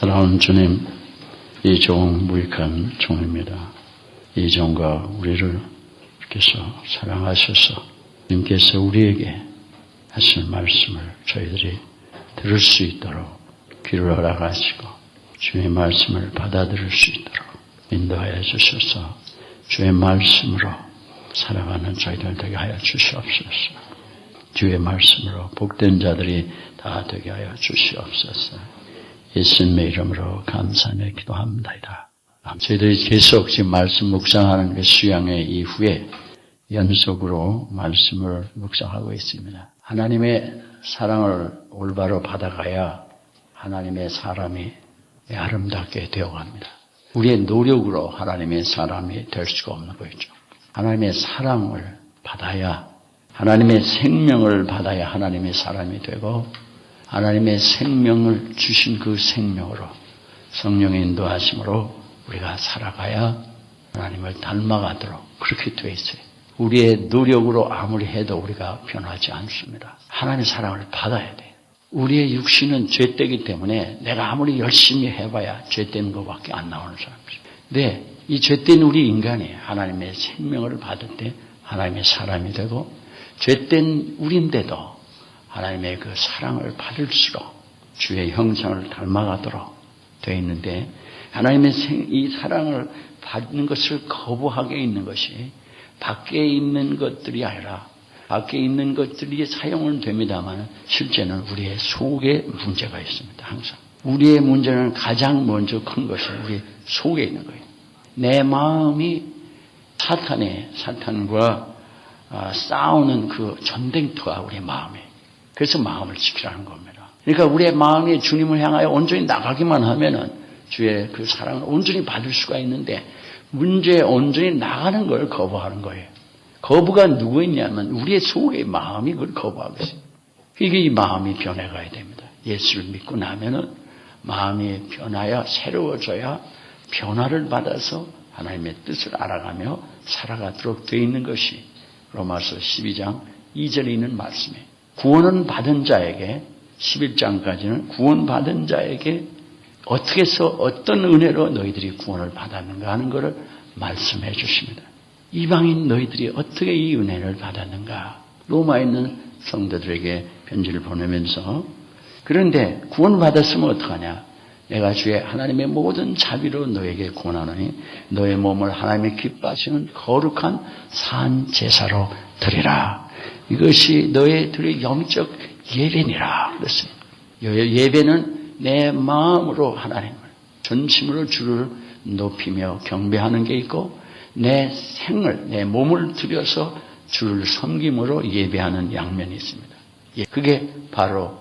사랑하는 주님, 이 종 무익한 종입니다. 이 종과 우리를 주께서 사랑하셔서 주님께서 우리에게 하신 말씀을 저희들이 들을 수 있도록 귀를 허락하시고 주의 말씀을 받아들일 수 있도록 인도하여 주셔서 주의 말씀으로 살아가는 저희들 되게 하여 주시옵소서. 주의 말씀으로 복된 자들이 다 되게 하여 주시옵소서. 예수님의 이름으로 감사하며 기도합니다. 저희들이 계속 지금 말씀 묵상하는 그 수양회 이후에 연속으로 말씀을 묵상하고 있습니다. 하나님의 사랑을 올바로 받아가야 하나님의 사람이 아름답게 되어갑니다. 우리의 노력으로 하나님의 사람이 될 수가 없는 거죠. 하나님의 사랑을 받아야, 하나님의 생명을 받아야 하나님의 사람이 되고, 하나님의 생명을 주신 그 생명으로 성령의 인도하심으로 우리가 살아가야 하나님을 닮아가도록 그렇게 되어 있어요. 우리의 노력으로 아무리 해도 우리가 변하지 않습니다. 하나님의 사랑을 받아야 돼요. 우리의 육신은 죄되기 때문에 내가 아무리 열심히 해봐야 죄된 것밖에 안 나오는 사람이죠. 근데 이 죄된 우리 인간이 하나님의 생명을 받을 때 하나님의 사람이 되고, 죄된 우리인데도 하나님의 그 사랑을 받을수록 주의 형상을 닮아가도록 되어 있는데, 하나님의 이 사랑을 받는 것을 거부하게 있는 것이 밖에 있는 것들이 아니라, 밖에 있는 것들이 사용은 됩니다만 실제는 우리의 속에 문제가 있습니다. 항상 우리의 문제는 가장 먼저 큰 것이 우리 속에 있는 거예요. 내 마음이 사탄과 싸우는 그 전쟁터가 우리 마음이에요. 그래서 마음을 지키라는 겁니다. 그러니까 우리의 마음이 주님을 향하여 온전히 나가기만 하면은 주의 그 사랑을 온전히 받을 수가 있는데, 문제에 온전히 나가는 걸 거부하는 거예요. 거부가 누구 있냐면 우리의 속의 마음이 그걸 거부하고 있어요. 이게 이 마음이 변해가야 됩니다. 예수를 믿고 나면은 마음이 변하여 새로워져야 변화를 받아서 하나님의 뜻을 알아가며 살아가도록 되어 있는 것이 로마서 12장 2절에 있는 말씀이에요. 구원은 받은 자에게, 11장까지는 구원받은 자에게 어떻게 해서 어떤 은혜로 너희들이 구원을 받았는가 하는 것을 말씀해 주십니다. 이방인 너희들이 어떻게 이 은혜를 받았는가, 로마에 있는 성도들에게 편지를 보내면서, 그런데 구원받았으면 어떡하냐, 내가 주의 하나님의 모든 자비로 너에게 구원하노니 너의 몸을 하나님의 기뻐하시는 거룩한 산 제사로 드리라. 이것이 너희들의 영적 예배니라 그랬어요. 예배는 내 마음으로 하나님을, 전심으로 주를 높이며 경배하는 게 있고, 내 생을, 내 몸을 들여서 주를 섬김으로 예배하는 양면이 있습니다. 그게 바로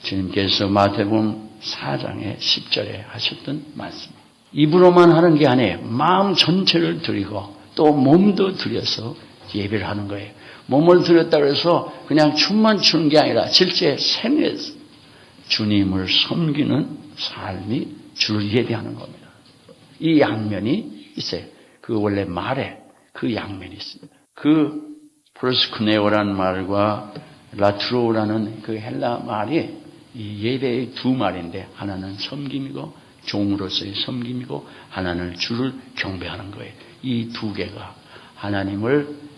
주님께서 마태복음 4장의 10절에 하셨던 말씀이에요. 입으로만 하는 게 아니에요. 마음 전체를 드리고 또 몸도 들여서 예배를 하는 거예요. 몸을 들였다고 해서 그냥 춤만 추는 게 아니라 실제 생에서 주님을 섬기는 삶이 주를 예배하는 겁니다. 이 양면이 있어요. 그 원래 말에 그 양면이 있습니다. 그 프로스쿠네오라는 말과 라트로라는 그 헬라 말이 이 예배의 두 말인데, 하나는 섬김이고 종으로서의 섬김이고, 하나는 주를 경배하는 거예요. 이 두 개가 하나님을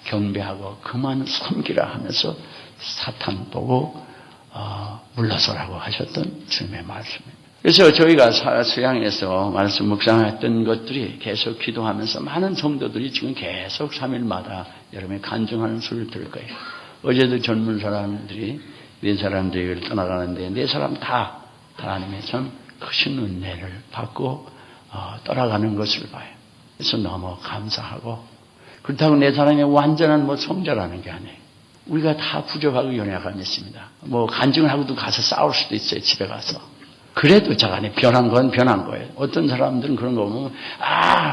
경배하고 그만 섬기라 하면서 사탄 보고 물러서라고 하셨던 주님의 말씀입니다. 그래서 저희가 서양에서 말씀 묵상했던 것들이 계속 기도하면서 많은 성도들이 지금 계속 3일마다 여러분의 간증하는 소리를 들을 거예요. 어제도 젊은 사람들이 4사람들이 떠나가는데 4사람 다 하나님의 참 크신 은혜를 받고 떠나가는 것을 봐요. 그래서 너무 감사하고, 그렇다고 4사람이 완전한 성자라는 게 아니에요. 우리가 다 부족하고 연약함이 있습니다. 간증을 하고도 가서 싸울 수도 있어요, 집에 가서. 그래도 자간에 변한 건 변한 거예요. 어떤 사람들은 그런 거 보면,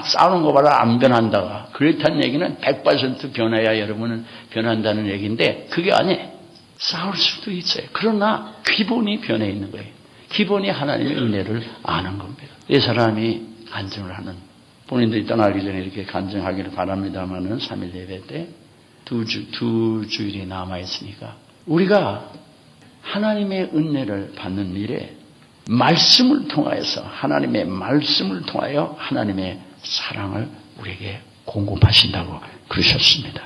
싸우는 거 봐라, 안 변한다가. 그렇다는 얘기는 100% 변해야 여러분은 변한다는 얘기인데, 그게 아니에요. 싸울 수도 있어요. 그러나 기본이 변해 있는 거예요. 기본이 하나님의 은혜를 아는 겁니다. 이 사람이 간증을 하는, 본인들이 떠나기 전에 이렇게 간증하기를 바랍니다만은 3일 예배 때 두 주일이 남아있으니까 우리가 하나님의 은혜를 받는 일에 말씀을 통하여서 하나님의 말씀을 통하여 하나님의 사랑을 우리에게 공급하신다고 그러셨습니다.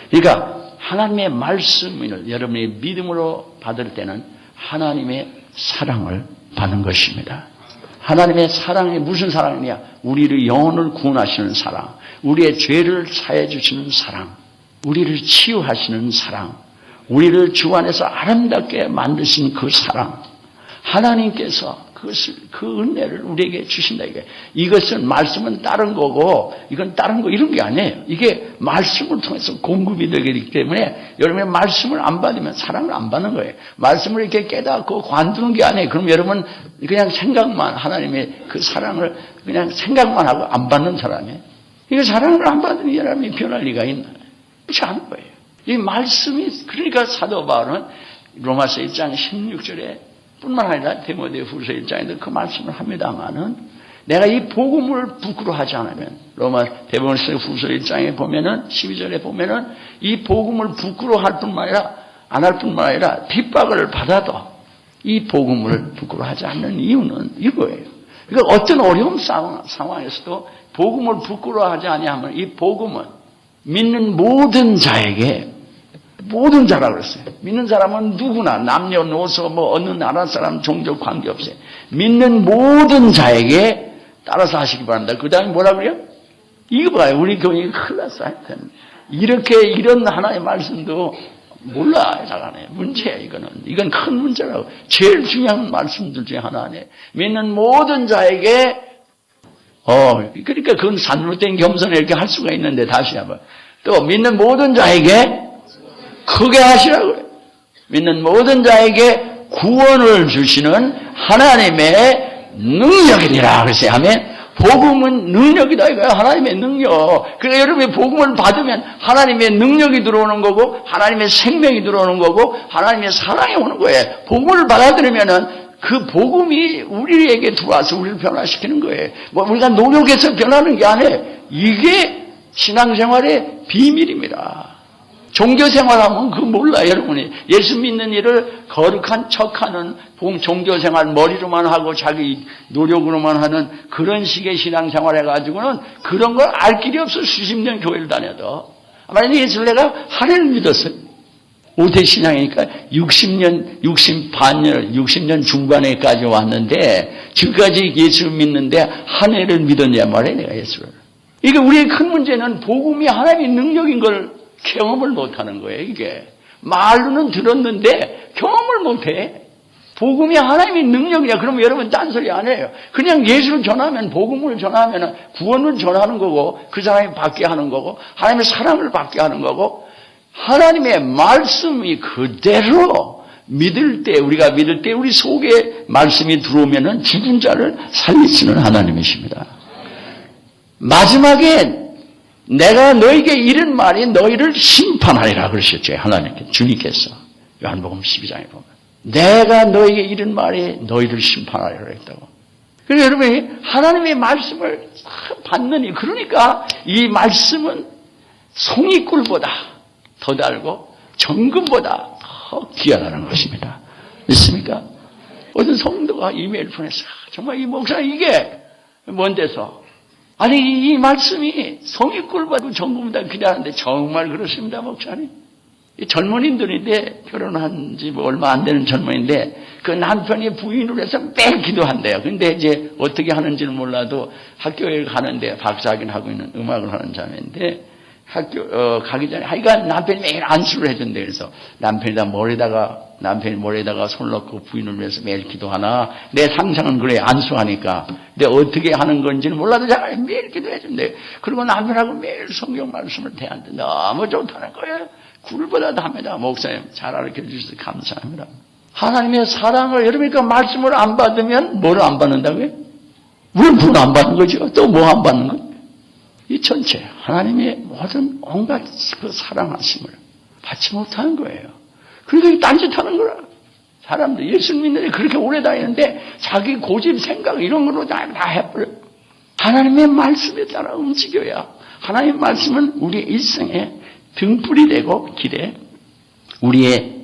그러니까 하나님의 말씀을 여러분이 믿음으로 받을 때는 하나님의 사랑을 받는 것입니다. 하나님의 사랑이 무슨 사랑이냐? 우리의 영혼을 구원하시는 사랑, 우리의 죄를 사해 주시는 사랑, 우리를 치유하시는 사랑, 우리를 주 안에서 아름답게 만드신 그 사랑, 하나님께서 그 은혜를 우리에게 주신다. 이것은 말씀은 다른 거고 이건 다른 거 이런 게 아니에요. 이게 말씀을 통해서 공급이 되기 때문에 여러분의 말씀을 안 받으면 사랑을 안 받는 거예요. 말씀을 이렇게 깨닫고 관두는 게 아니에요. 그럼 여러분 그냥 생각만 하나님의 그 사랑을 그냥 생각만 하고 안 받는 사람이에요. 이거 사랑을 안 받는 사람이 변할 리가 있나? 그렇지 않은 거예요. 이 말씀이 그러니까 사도 바울은 로마서 1장 16절에 뿐만 아니라 디모데후서 1장에도 그 말씀을 합니다만은 내가 이 복음을 부끄러워하지 않으면 로마 디모데후서 1장에 보면은 12절에 보면은 이 복음을 부끄러워할 뿐만 아니라 안 할 뿐만 아니라 핍박을 받아도 이 복음을 부끄러워하지 않는 이유는 이거예요. 그러니까 어떤 어려운 상황에서도 복음을 부끄러워하지 아니하면 이 복음은 믿는 모든 자에게 모든 자라고 그랬어요. 믿는 사람은 누구나 남녀노소 어느 나라 사람 종족 관계없어요. 믿는 모든 자에게 따라서 하시기 바랍니다. 그 다음에 뭐라 그래요? 이거 봐요. 우리 교회가 큰일 났어. 하여튼 이렇게 이런 하나의 말씀도 몰라 잘하네. 문제야 이거는. 이건 큰 문제라고. 제일 중요한 말씀들 중에 하나 아니에요. 믿는 모든 자에게 그러니까 그건 산으로 된 겸손에 이렇게 할 수가 있는데 다시 한번 또 믿는 모든 자에게 크게 하시라고요. 믿는 모든 자에게 구원을 주시는 하나님의 능력이니라. 그래서 하면 복음은 능력이다 이거예요. 하나님의 능력. 그러니까 여러분이 복음을 받으면 하나님의 능력이 들어오는 거고 하나님의 생명이 들어오는 거고 하나님의 사랑이 오는 거예요. 복음을 받아들이면은 그 복음이 우리에게 들어와서 우리를 변화시키는 거예요. 우리가 노력해서 변하는 게 아니에요. 이게 신앙생활의 비밀입니다. 종교생활하면 그거 몰라요, 여러분이. 예수 믿는 일을 거룩한 척하는 종교생활 머리로만 하고 자기 노력으로만 하는 그런 식의 신앙생활 해가지고는 그런 걸 알 길이 없어. 수십 년 교회를 다녀도. 만약에 예수를 내가 한 해를 믿었어요. 5대 신앙이니까 60년 중반에까지 왔는데 지금까지 예수를 믿는데 한 해를 믿었냐 말이에요, 내가 예수를. 이게 우리의 큰 문제는 복음이 하나님의 능력인 걸 경험을 못하는 거예요. 이게 말로는 들었는데 경험을 못해. 복음이 하나님의 능력이냐? 그러면 여러분 딴소리 안 해요. 그냥 예수를 전하면 복음을 전하면 구원을 전하는 거고 그 사람이 받게 하는 거고 하나님의 사랑을 받게 하는 거고 하나님의 말씀이 그대로 믿을 때 우리가 믿을 때 우리 속에 말씀이 들어오면은 죽은 자를 살리시는 하나님이십니다. 마지막에 내가 너에게 이른 말이 너희를 심판하리라 그러셨죠. 하나님께 주님께서 요한복음 12장에 보면 내가 너에게 이른 말이 너희를 심판하리라 했다고. 그래서 여러분이 하나님의 말씀을 받느니 그러니까 이 말씀은 송이꿀보다 더 달고 정금보다 더 귀하다는 것입니다. 믿습니까? 어떤 성도가 이메일 보냈어요. 정말 이 목사님 이게 뭔 데서 아니 이 말씀이 송이꿀보다 정금보다 귀하다는데 정말 그렇습니다, 목사님. 이 젊은이들인데 결혼한 지 얼마 안 되는 젊은이인데 그 남편이 부인을 해서 매일 기도한대요. 근데 이제 어떻게 하는지는 몰라도 학교에 가는데 박사학위를 하고 있는 음악을 하는 자매인데 학교 가기 전에 하여간 남편이 매일 안수를 해준대. 그래서 남편이 머리에다가 손 넣고 부인을 위해서 매일 기도하나 내 상상은 그래 안수하니까. 근데 어떻게 하는 건지는 몰라도 잘 매일 기도해준대. 그리고 남편하고 매일 성경 말씀을 대하는데 너무 좋다는 거예요. 굴보다 답니다. 목사님 잘 가르쳐 주셔서 감사합니다. 하나님의 사랑을 여러분이 그 말씀을 안 받으면 뭐를 안 받는다고요? 우리는 구원 안 받는 거죠. 또 뭐 안 받는 거예요? 이 전체 하나님의 모든 온갖 그 사랑하심을 받지 못하는 거예요. 그러니까 딴짓하는 거라. 사람들 예수 믿는데 그렇게 오래 다니는데 자기 고집 생각 이런 걸로 다 해버려요. 하나님의 말씀에 따라 움직여야 하나님의 말씀은 우리의 일생에 등불이 되고 우리의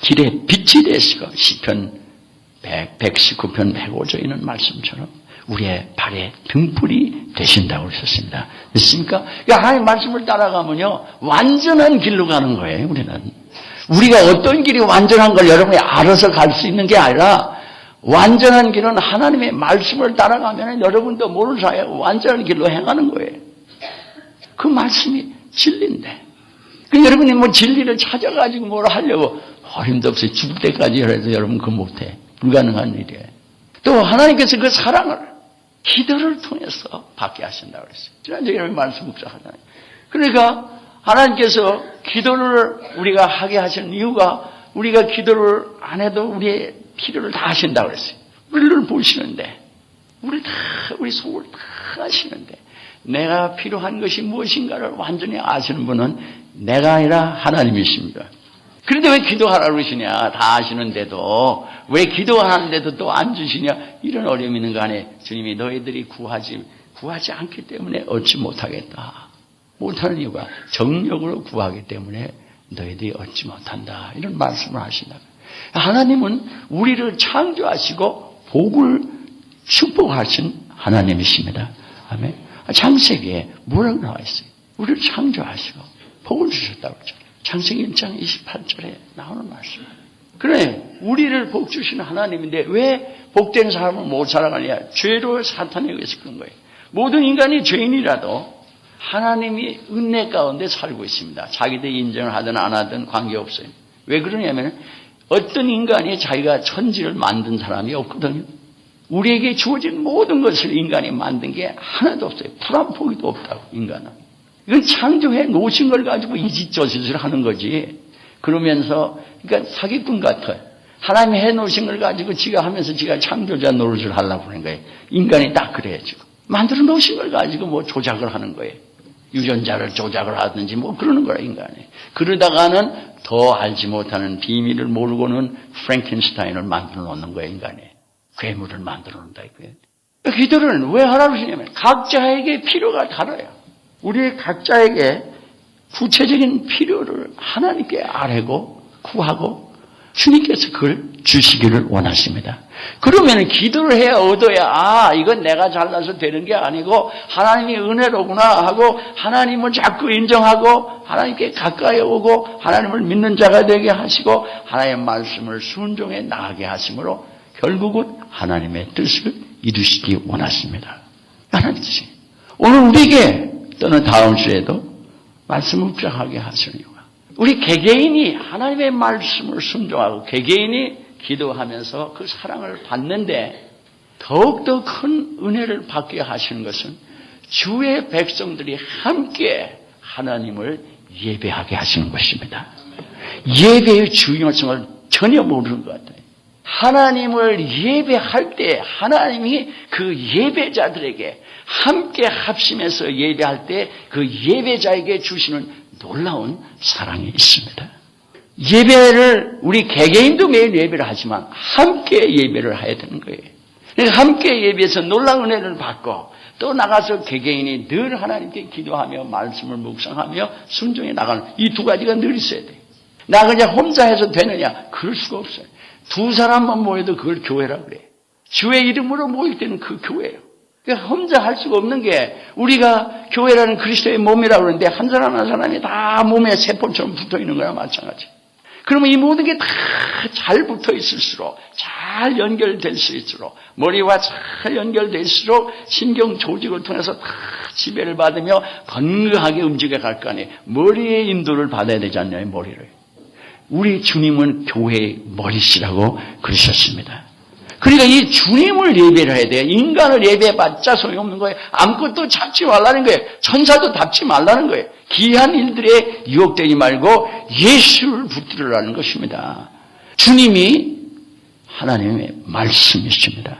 길에 빛이 되시고 시편 119편 105조 있는 말씀처럼 우리의 발에 등불이 되신다고 그러셨습니다. 됐습니까? 그러니까 하나님의 말씀을 따라가면요, 완전한 길로 가는 거예요, 우리는. 우리가 어떤 길이 완전한 걸 여러분이 알아서 갈 수 있는 게 아니라, 완전한 길은 하나님의 말씀을 따라가면 여러분도 모르는 사이에 완전한 길로 행하는 거예요. 그 말씀이 진리인데. 여러분이 뭐 진리를 찾아가지고 뭘 하려고 힘도 없어요. 죽을 때까지 해도 여러분 그거 못해. 불가능한 일이에요. 또 하나님께서 그 사랑을 기도를 통해서 받게 하신다고 그랬어요. 지난주에 여러분 말씀 묵상하잖아요. 그러니까 하나님께서 기도를 우리가 하게 하시는 이유가 우리가 기도를 안 해도 우리의 필요를 다 하신다고 그랬어요. 우리를 보시는데, 우리 속을 다 아시는데, 내가 필요한 것이 무엇인가를 완전히 아시는 분은 내가 아니라 하나님이십니다. 그런데 왜 기도하라고 그러시냐? 다 아시는데도 왜 기도하는데도 또 안 주시냐? 이런 어려움이 있는 거 아니에요. 주님이 너희들이 구하지 않기 때문에 얻지 못하겠다. 못하는 이유가 정력으로 구하기 때문에 너희들이 얻지 못한다. 이런 말씀을 하신다. 하나님은 우리를 창조하시고 복을 축복하신 하나님이십니다. 아멘. 창세기에 뭐라고 나와 있어요? 우리를 창조하시고 복을 주셨다고 그러죠. 창세기 1장 28절에 나오는 말씀이에요. 그래, 우리를 복 주시는 하나님인데 왜 복된 사람은 못 살아가냐? 죄로 사탄에 의해서 그런 거예요. 모든 인간이 죄인이라도 하나님이 은혜 가운데 살고 있습니다. 자기들 인정을 하든 안 하든 관계없어요. 왜 그러냐면 어떤 인간이 자기가 천지를 만든 사람이 없거든요. 우리에게 주어진 모든 것을 인간이 만든 게 하나도 없어요. 풀 한 포기도 없다고, 인간은. 이건 창조해 놓으신 걸 가지고 이짓저짓을 하는 거지. 그러면서, 그러니까 사기꾼 같아요. 하나님이 해 놓으신 걸 가지고 지가 하면서 지가 창조자 노릇을 하려고 하는 거예요. 인간이 딱 그래요, 지금. 만들어 놓으신 걸 가지고 뭐 조작을 하는 거예요. 유전자를 조작을 하든지 뭐 그러는 거야, 인간이. 그러다가는 더 알지 못하는 비밀을 모르고는 프랭켄슈타인을 만들어 놓는 거예요, 인간이. 괴물을 만들어 놓는다, 이거예요. 기도를 왜 하라고 하시냐면 각자에게 필요가 달라요. 우리 각자에게 구체적인 필요를 하나님께 아뢰고 구하고 주님께서 그걸 주시기를 원하십니다. 그러면 기도를 해야 얻어야 이건 내가 잘나서 되는 게 아니고 하나님이 은혜로구나 하고 하나님을 자꾸 인정하고 하나님께 가까이 오고 하나님을 믿는 자가 되게 하시고 하나님의 말씀을 순종해 나가게 하심으로 결국은 하나님의 뜻을 이루시기 원하십니다. 하나님의 뜻이. 오늘 우리에게 또는 다음 주에도 말씀을 묵상하게 하시는 이유가 우리 개개인이 하나님의 말씀을 순종하고 개개인이 기도하면서 그 사랑을 받는데 더욱더 큰 은혜를 받게 하시는 것은 주의 백성들이 함께 하나님을 예배하게 하시는 것입니다. 예배의 중요성을 전혀 모르는 것 같아요. 하나님을 예배할 때 하나님이 그 예배자들에게 함께 합심해서 예배할 때 그 예배자에게 주시는 놀라운 사랑이 있습니다. 예배를 우리 개개인도 매일 예배를 하지만 함께 예배를 해야 되는 거예요. 그러니까 함께 예배해서 놀라운 은혜를 받고 또 나가서 개개인이 늘 하나님께 기도하며 말씀을 묵상하며 순종해 나가는 이 두 가지가 늘 있어야 돼요. 나 그냥 혼자 해서 되느냐? 그럴 수가 없어요. 두 사람만 모여도 그걸 교회라고 그래요. 주의 이름으로 모일 때는 그 교회예요. 그러니까 혼자 할 수가 없는 게 우리가 교회라는 그리스도의 몸이라고 그러는데 한 사람 한 사람이 다 몸에 세포처럼 붙어 있는 거랑 마찬가지. 그러면 이 모든 게 다 잘 붙어 있을수록 잘 연결될 수 있을수록 머리와 잘 연결될수록 신경 조직을 통해서 다 지배를 받으며 건강하게 움직여 갈 거 아니에요. 머리의 인도를 받아야 되지 않나요, 머리를. 우리 주님은 교회의 머리시라고 그러셨습니다. 그러니까 이 주님을 예배를 해야 돼요. 인간을 예배해봤자 소용없는 거예요. 아무것도 잡지 말라는 거예요. 천사도 잡지 말라는 거예요. 기이한 일들에 유혹되지 말고 예수를 붙들으라는 것입니다. 주님이 하나님의 말씀이십니다.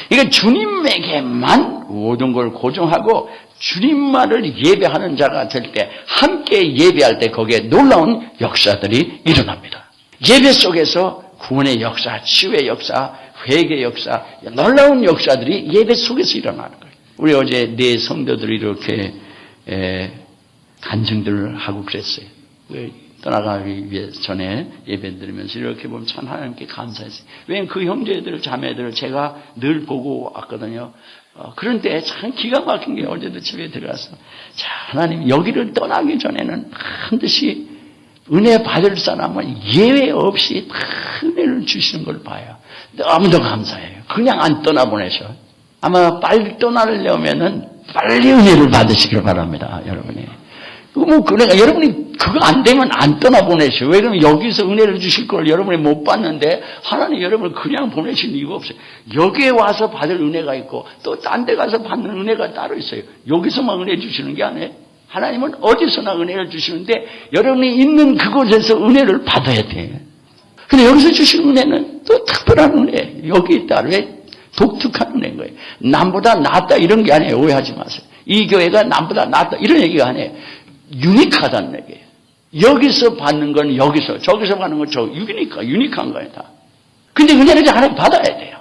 그러니까 주님에게만 모든 걸 고정하고 주님만을 예배하는 자가 될 때 함께 예배할 때 거기에 놀라운 역사들이 일어납니다. 예배 속에서 구원의 역사, 치유의 역사, 회개의 역사, 놀라운 역사들이 예배 속에서 일어나는 거예요. 우리 어제 네 성도들이 이렇게 간증들을 하고 그랬어요. 떠나가기 위해 전에 예배 드리면서 이렇게 보면 참 하나님께 감사했어요. 왜냐하면 그 형제들, 자매들을 제가 늘 보고 왔거든요. 그런데 참 기가 막힌 게 어제도 집에 들어가서 자, 하나님 여기를 떠나기 전에는 반드시 은혜 받을 사람은 예외 없이 다 은혜를 주시는 걸 봐요. 너무도 감사해요. 그냥 안 떠나보내셔. 아마 빨리 떠나려면은 빨리 은혜를 받으시길 바랍니다, 여러분이. 그러니까 여러분이 그거 안 되면 안 떠나보내셔. 왜 그러면 여기서 은혜를 주실 걸 여러분이 못 받는데 하나님 여러분을 그냥 보내실 이유가 없어요. 여기에 와서 받을 은혜가 있고 또 딴 데 가서 받는 은혜가 따로 있어요. 여기서만 은혜 주시는 게 아니에요. 하나님은 어디서나 은혜를 주시는데 여러분이 있는 그곳에서 은혜를 받아야 돼요. 근데 여기서 주시는 은혜는 또 특별한 은혜. 여기 있다. 왜? 독특한 은혜인 거예요. 남보다 낫다 이런 게 아니에요. 오해하지 마세요. 이 교회가 남보다 낫다 이런 얘기가 아니에요. 유니크하다는 얘기예요. 여기서 받는 건 여기서, 저기서 받는 건 저, 유니크한 거예요, 다. 근데 은혜를 하나님 받아야 돼요.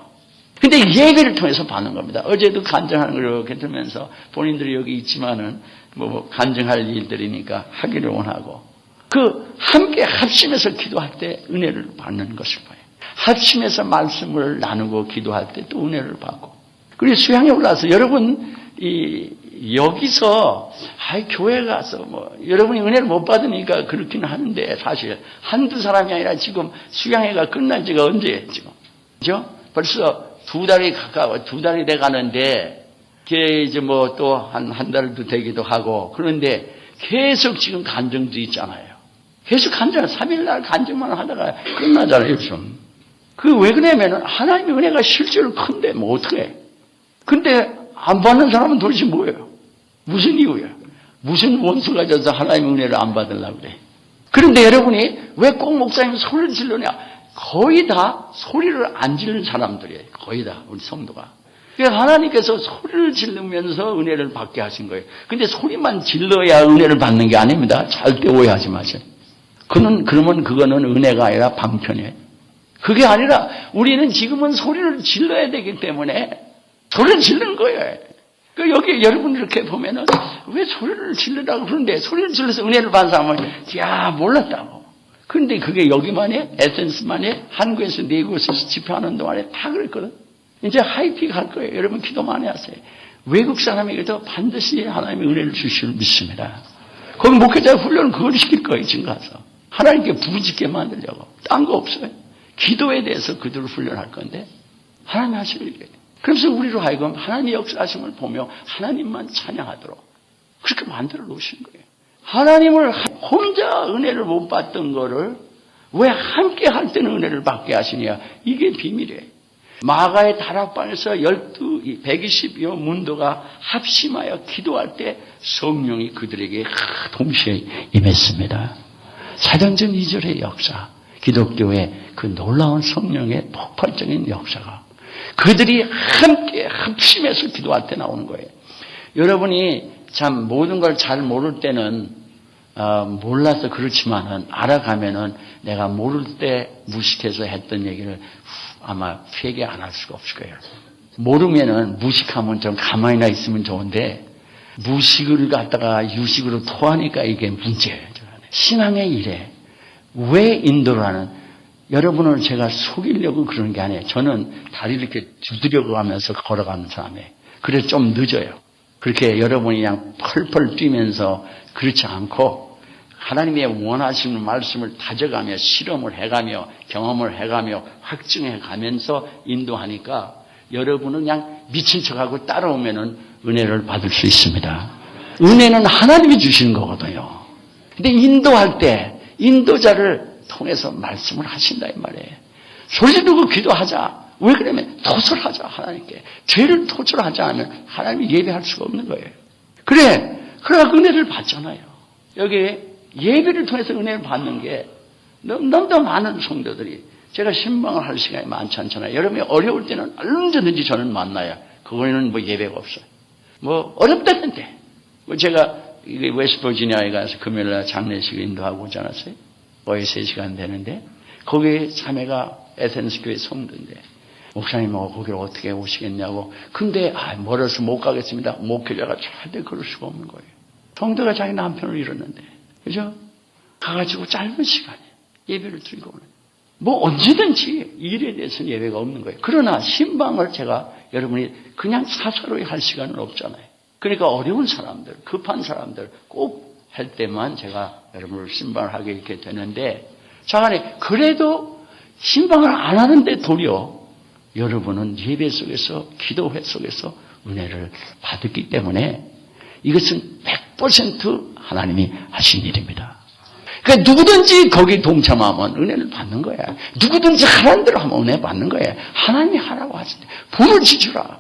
근데 예배를 통해서 받는 겁니다. 어제도 간증하는 걸 이렇게 들으면서 본인들이 여기 있지만은 뭐 간증할 일들이니까 하기를 원하고 함께 합심해서 기도할 때 은혜를 받는 것일 거예요. 합심해서 말씀을 나누고 기도할 때 또 은혜를 받고. 그리고 수양에 올라서 여러분, 여기서, 교회 가서 여러분이 은혜를 못 받으니까 그렇긴 하는데, 사실, 한두 사람이 아니라 지금 수양회가 끝난 지가 언제예요, 지금? 그죠? 벌써 두 달이 돼 가는데, 이제 또 한 달도 되기도 하고, 그런데 계속 지금 간증도 있잖아요. 계속 3일날 간증만 하다가 끝나잖아요, 요즘. 왜 그러냐면은 하나님의 은혜가 실제로 큰데 어떻게 해? 근데 안 받는 사람은 도대체 뭐예요? 무슨 이유예요? 무슨 원수가 져서 하나님의 은혜를 안 받으려고 그래? 그런데 여러분이 왜 꼭 목사님 소리를 질러냐? 거의 다 소리를 안 지르는 사람들이에요. 거의 다 우리 성도가. 그래서 하나님께서 소리를 지르면서 은혜를 받게 하신 거예요. 근데 소리만 질러야 은혜를 받는 게 아닙니다. 절대 오해하지 마세요. 그러면 그거는 은혜가 아니라 방편이에요. 그게 아니라 우리는 지금은 소리를 질러야 되기 때문에 소리를 지르는 거예요. 여기 여러분 이렇게 보면은 왜 소리를 지르라고 그러는데 소리를 질러서 은혜를 받는 사람은 몰랐다고. 그런데 그게 여기만이 에센스만이 한국에서 네 곳에서 집회하는 동안에 다 그랬거든. 이제 하이픽 할 거예요. 여러분 기도 많이 하세요. 외국 사람에게도 반드시 하나님의 은혜를 주실 믿습니다. 거기 목회자 훈련은 그걸 시킬 거예요. 지금 가서. 하나님께 부르짖게 만들려고. 딴 거 없어요. 기도에 대해서 그들을 훈련할 건데 하나님 하실 일이에요. 그래서 우리로 하여금 하나님의 역사하심을 보며 하나님만 찬양하도록 그렇게 만들어 놓으신 거예요. 하나님을 혼자 은혜를 못 받던 거를 왜 함께 할 때는 은혜를 받게 하시냐. 이게 비밀이에요. 마가의 다락방에서 120여 문도가 합심하여 기도할 때 성령이 그들에게 동시에 임했습니다. 사도행전 2절의 역사, 기독교의 그 놀라운 성령의 폭발적인 역사가 그들이 함께 합심해서 기도할 때 나오는 거예요. 여러분이 참 모든 걸 잘 모를 때는 몰라서 그렇지만은 알아가면은 내가 모를 때 무식해서 했던 얘기를 아마 회개 안 할 수가 없을 거예요. 모르면은 무식하면 좀 가만히나 있으면 좋은데 무식을 갖다가 유식으로 토하니까 이게 문제예요. 신앙의 일에 왜 인도를 하는 여러분을 제가 속이려고 그러는 게 아니에요. 저는 다리 이렇게 두드려고 하면서 걸어가는 사람이에요. 그래서 좀 늦어요. 그렇게 여러분이 그냥 펄펄 뛰면서 그렇지 않고 하나님의 원하시는 말씀을 다져가며 실험을 해가며 경험을 해가며 확증해 가면서 인도하니까 여러분은 그냥 미친 척하고 따라오면은 은혜를 받을 수 있습니다. 은혜는 하나님이 주시는 거거든요. 근데 인도할 때 인도자를 통해서 말씀을 하신다 이 말이에요. 소리 지르고 기도하자. 왜 그러면 토설하자 하나님께. 죄를 토설하지 않으면 하나님이 예배할 수가 없는 거예요. 그래야 은혜를 받잖아요. 여기 예배를 통해서 은혜를 받는 게 너무나 많은 성도들이 제가 신방을 할 시간이 많지 않잖아요. 여러분이 어려울 때는 언제든지 저는 만나요. 그거에는 예배가 없어요. 어렵다는데. 제가 웨스트버지니아에 가서 금요일날 장례식 인도하고 오지 않았어요? 거의 3시간 되는데 거기에 자매가 에센스 교회 성도인데 목사님 거기를 어떻게 오시겠냐고. 근데 멀어서 못 가겠습니다. 목회자가 절대 그럴 수가 없는 거예요. 성도가 자기 남편을 잃었는데. 그죠? 가가지고 짧은 시간에 예배를 드리고 오는. 뭐 언제든지 일에 대해서는 예배가 없는 거예요. 그러나 신방을 제가 여러분이 그냥 사사로이 할 시간은 없잖아요. 그러니까 어려운 사람들, 급한 사람들 꼭 할 때만 제가 여러분을 신방을 하게 이렇게 되는데, 자간에 그래도 신방을 안 하는데 도리어 여러분은 예배 속에서 기도회 속에서 은혜를 받았기 때문에 이것은 100% 하나님이 하신 일입니다. 그러니까 누구든지 거기 동참하면 은혜를 받는 거야. 누구든지 하라는 대로 하면 은혜 받는 거야. 하나님이 하라고 하실 때 부르짖으라.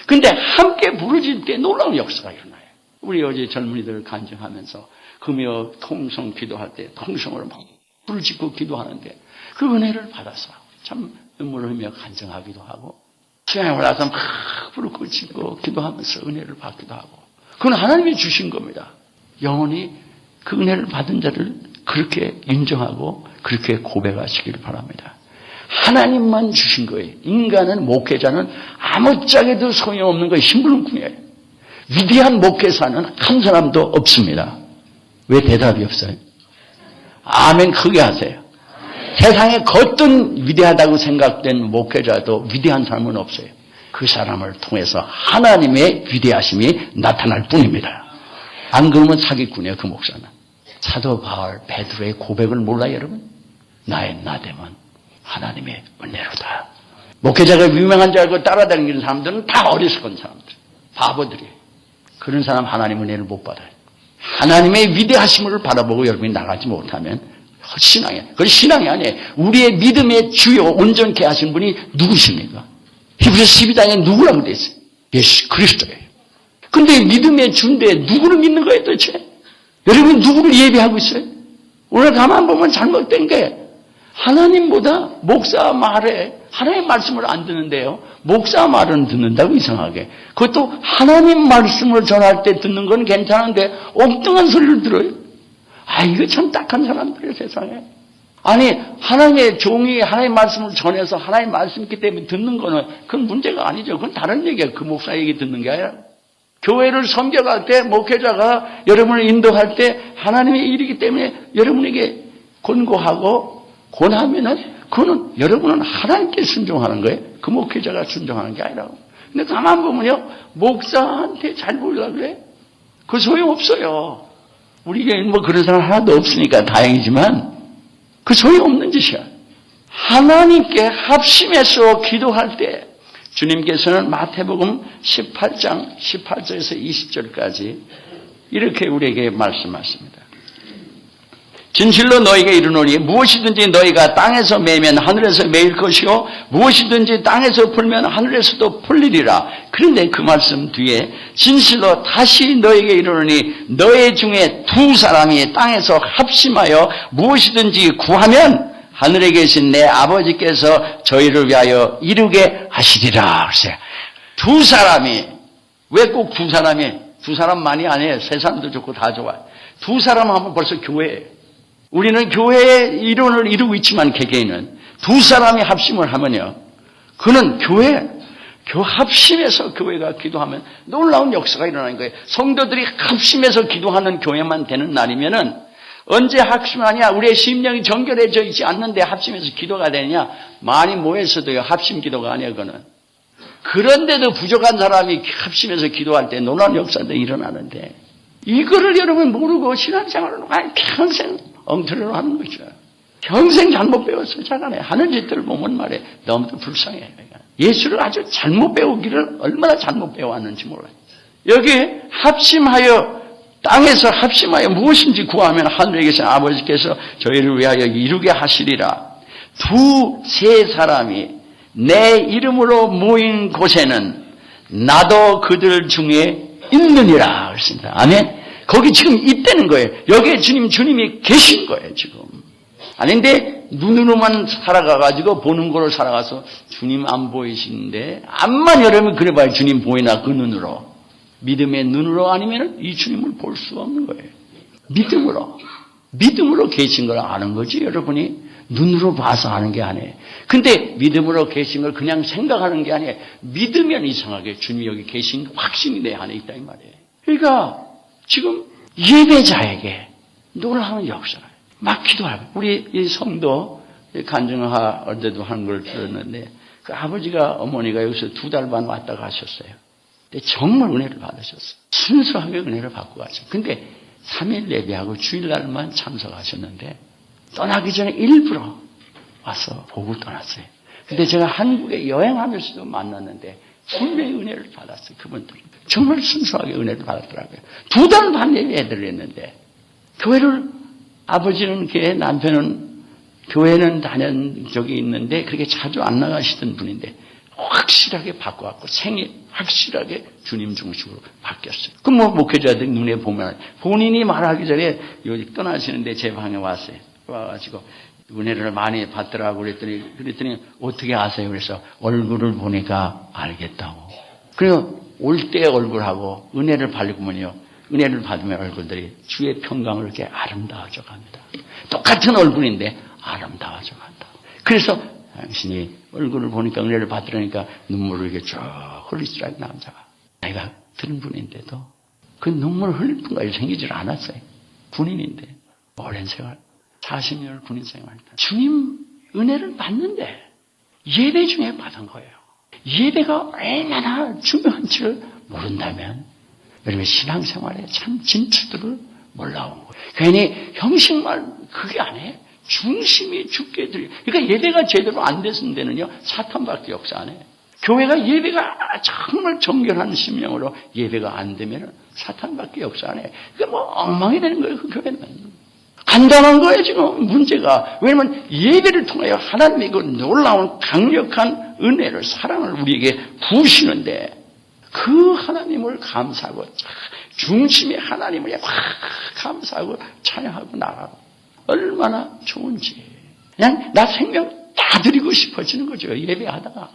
근데 함께 부르짖을 때 놀라운 역사가 일어나요. 우리 어제 젊은이들 간증하면서 금요 통성 기도할 때 통성으로 막 부르짖고 기도하는데 그 은혜를 받아서 참 눈물을 흘리며 간증하기도 하고, 수양을 나서 막 부르짖고 기도하면서 은혜를 받기도 하고, 그건 하나님이 주신 겁니다. 영원히 그 은혜를 받은 자를 그렇게 인정하고 그렇게 고백하시기를 바랍니다. 하나님만 주신 거예요. 인간은, 목회자는 아무짝에도 소용없는 거예요. 심부름꾼이에요. 위대한 목회사는 한 사람도 없습니다. 왜 대답이 없어요? 아멘 크게 하세요. 세상에 어떤 위대하다고 생각된 목회자도 위대한 사람은 없어요. 그 사람을 통해서 하나님의 위대하심이 나타날 뿐입니다. 안 그러면 사기꾼이에요, 그 목사는. 사도 바울, 베드로의 고백을 몰라요, 여러분? 나의 나됨은 하나님의 은혜로다. 목회자가 유명한 줄 알고 따라다니는 사람들은 다 어리석은 사람들, 바보들이에요. 그런 사람 하나님 은혜를 못 받아요. 하나님의 위대하심을 바라보고 여러분이 나가지 못하면 신앙이야. 그건 신앙이 아니에요. 우리의 믿음의 주요 온전케 하신 분이 누구십니까? 히브리서 12장에 누구라고 돼 있어요? 예수 그리스도예요. 근데 믿음의 주인데 누구를 믿는 거예요 도대체? 여러분 누구를 예배하고 있어요? 오늘 가만 보면 잘못된 게 하나님보다 목사 말에 하나님의 말씀을 안 듣는데요. 목사 말은 듣는다고 이상하게. 그것도 하나님 말씀을 전할 때 듣는 건 괜찮은데 엉뚱한 소리를 들어요. 아, 이거 참 딱한 사람들이에요, 세상에. 아니, 하나님의 종이 하나님의 말씀을 전해서 하나님의 말씀이기 때문에 듣는 거는 그건 문제가 아니죠. 그건 다른 얘기예요. 그 목사 얘기 듣는 게 아니라. 교회를 섬겨갈 때, 목회자가 여러분을 인도할 때 하나님의 일이기 때문에 여러분에게 권고하고 권하면은 그거는 여러분은 하나님께 순종하는 거예요. 그 목회자가 순종하는 게 아니라고. 근데 가만 보면요, 목사한테 잘 보이려고 그래? 그 소용없어요. 우리 교회는 뭐 그런 사람 하나도 없으니까 다행이지만 그 소용없는 짓이야. 하나님께 합심해서 기도할 때 주님께서는 마태복음 18장 18절에서 20절까지 이렇게 우리에게 말씀하십니다. 진실로 너희에게 이르노니 무엇이든지 너희가 땅에서 매면 하늘에서 매일 것이요 무엇이든지 땅에서 풀면 하늘에서도 풀리리라. 그런데 그 말씀 뒤에 진실로 다시 너희에게 이르노니 너희 중에 두 사람이 땅에서 합심하여 무엇이든지 구하면 하늘에 계신 내 아버지께서 저희를 위하여 이루게 하시리라. 그랬어요. 두 사람이, 왜 꼭 두 사람이? 두 사람만이 아니에요. 세 사람도 좋고 다 좋아요. 두 사람 하면 벌써 교회예요. 우리는 교회의 이론을 이루고 있지만 개개인은 두 사람이 합심을 하면요. 그는 합심해서 교회가 기도하면 놀라운 역사가 일어나는 거예요. 성도들이 합심해서 기도하는 교회만 되는 날이면은 언제 합심하냐? 우리의 심령이 정결해져 있지 않는데 합심해서 기도가 되느냐? 많이 모여서도요. 합심 기도가 아니에요. 그거는. 그런데도 부족한 사람이 합심해서 기도할 때 놀라운 역사도 일어나는데 이거를 여러분 모르고 신앙생활을 평생 엉터리로 하는 거죠. 평생 잘못 배웠어요. 자간에 하는 짓들을 보면 말이에요. 너무도 불쌍해요. 예수를 아주 잘못 배우기를 얼마나 잘못 배워왔는지 몰라요. 여기 합심하여 땅에서 합심하여 무엇인지 구하면 하늘에 계신 아버지께서 저희를 위하여 이루게 하시리라. 두세 사람이 내 이름으로 모인 곳에는 나도 그들 중에 있느니라 그랬습니다. 아멘. 거기 지금 있다는 거예요. 여기에 주님이 계신 거예요, 지금. 아닌데, 눈으로만 살아가가지고 보는 거로 살아가서 주님 안 보이시는데, 암만 여러분 그래봐요. 주님 보이나, 그 눈으로. 믿음의 눈으로 아니면 이 주님을 볼 수 없는 거예요. 믿음으로 계신 걸 아는 거지, 여러분이. 눈으로 봐서 아는 게 아니에요. 근데 믿음으로 계신 걸 그냥 생각하는 게 아니에요. 믿으면 이상하게 주님이 여기 계신 확신이 내 안에 있다, 이 말이에요. 그러니까, 지금 예배자에게 놀라운 역사가 막 기도하고. 우리 이 성도 간증하 어제도 한 걸 들었는데 그 아버지가 어머니가 여기서 2달 반 왔다 가셨어요. 근데 정말 은혜를 받으셨어요. 순수하게 은혜를 받고 가셨어요. 근데 3일 예배하고 주일날만 참석하셨는데 떠나기 전에 일부러 와서 보고 떠났어요. 근데 제가 한국에 여행하면서도 만났는데 분명히 은혜를 받았어요. 그분들은 정말 순수하게 은혜를 받았더라고요. 2달 반 예배를 했는데 교회를 아버지는 교회, 남편은 교회는 다닌 적이 있는데 그렇게 자주 안 나가시던 분인데 확실하게 바꿔갖고 생애 확실하게 주님 중심으로 바뀌었어요. 그럼 뭐 목회자들 눈에 보면 본인이 말하기 전에 여기 떠나시는데 제 방에 왔어요. 와가지고 은혜를 많이 받더라고 그랬더니 어떻게 아세요? 그래서 얼굴을 보니까 알겠다고. 그리고 올 때 얼굴하고 은혜를 받으면요. 은혜를 받으면 얼굴들이 주의 평강을 이렇게 아름다워져 갑니다. 똑같은 얼굴인데 아름다워져 간다. 그래서 당신이 얼굴을 보니까 은혜를 받으려니까 눈물을 이렇게 쭉 흘리시더라고요, 남자가. 나이가 드는 분인데도 그 눈물을 흘릴 분까지 생기질 않았어요. 군인인데 오랜 생활 40년을 군인 생활했다. 주님 은혜를 받는데 예배 중에 받은 거예요. 예배가 얼마나 중요한지를 모른다면 여러분 신앙생활에 참 진출들을 몰라온 거예요. 괜히 형식만 그게 아니에요. 중심이 죽게 들려. 그러니까 예배가 제대로 안 됐을 때는요 사탄밖에 역사 안 해요. 교회가 예배가 정말 정결한 심령으로 예배가 안 되면 사탄밖에 역사 안 해요. 그게 뭐 엉망이 되는 거예요. 그 교회는. 간단한 거예요 지금 문제가. 왜냐하면 예배를 통하여 하나님의 그 놀라운 강력한 은혜를 사랑을 우리에게 부으시는데 그 하나님을 감사하고 중심의 하나님을 감사하고 찬양하고 나가고 얼마나 좋은지 그냥 나 생명 다 드리고 싶어지는 거죠. 예배하다가.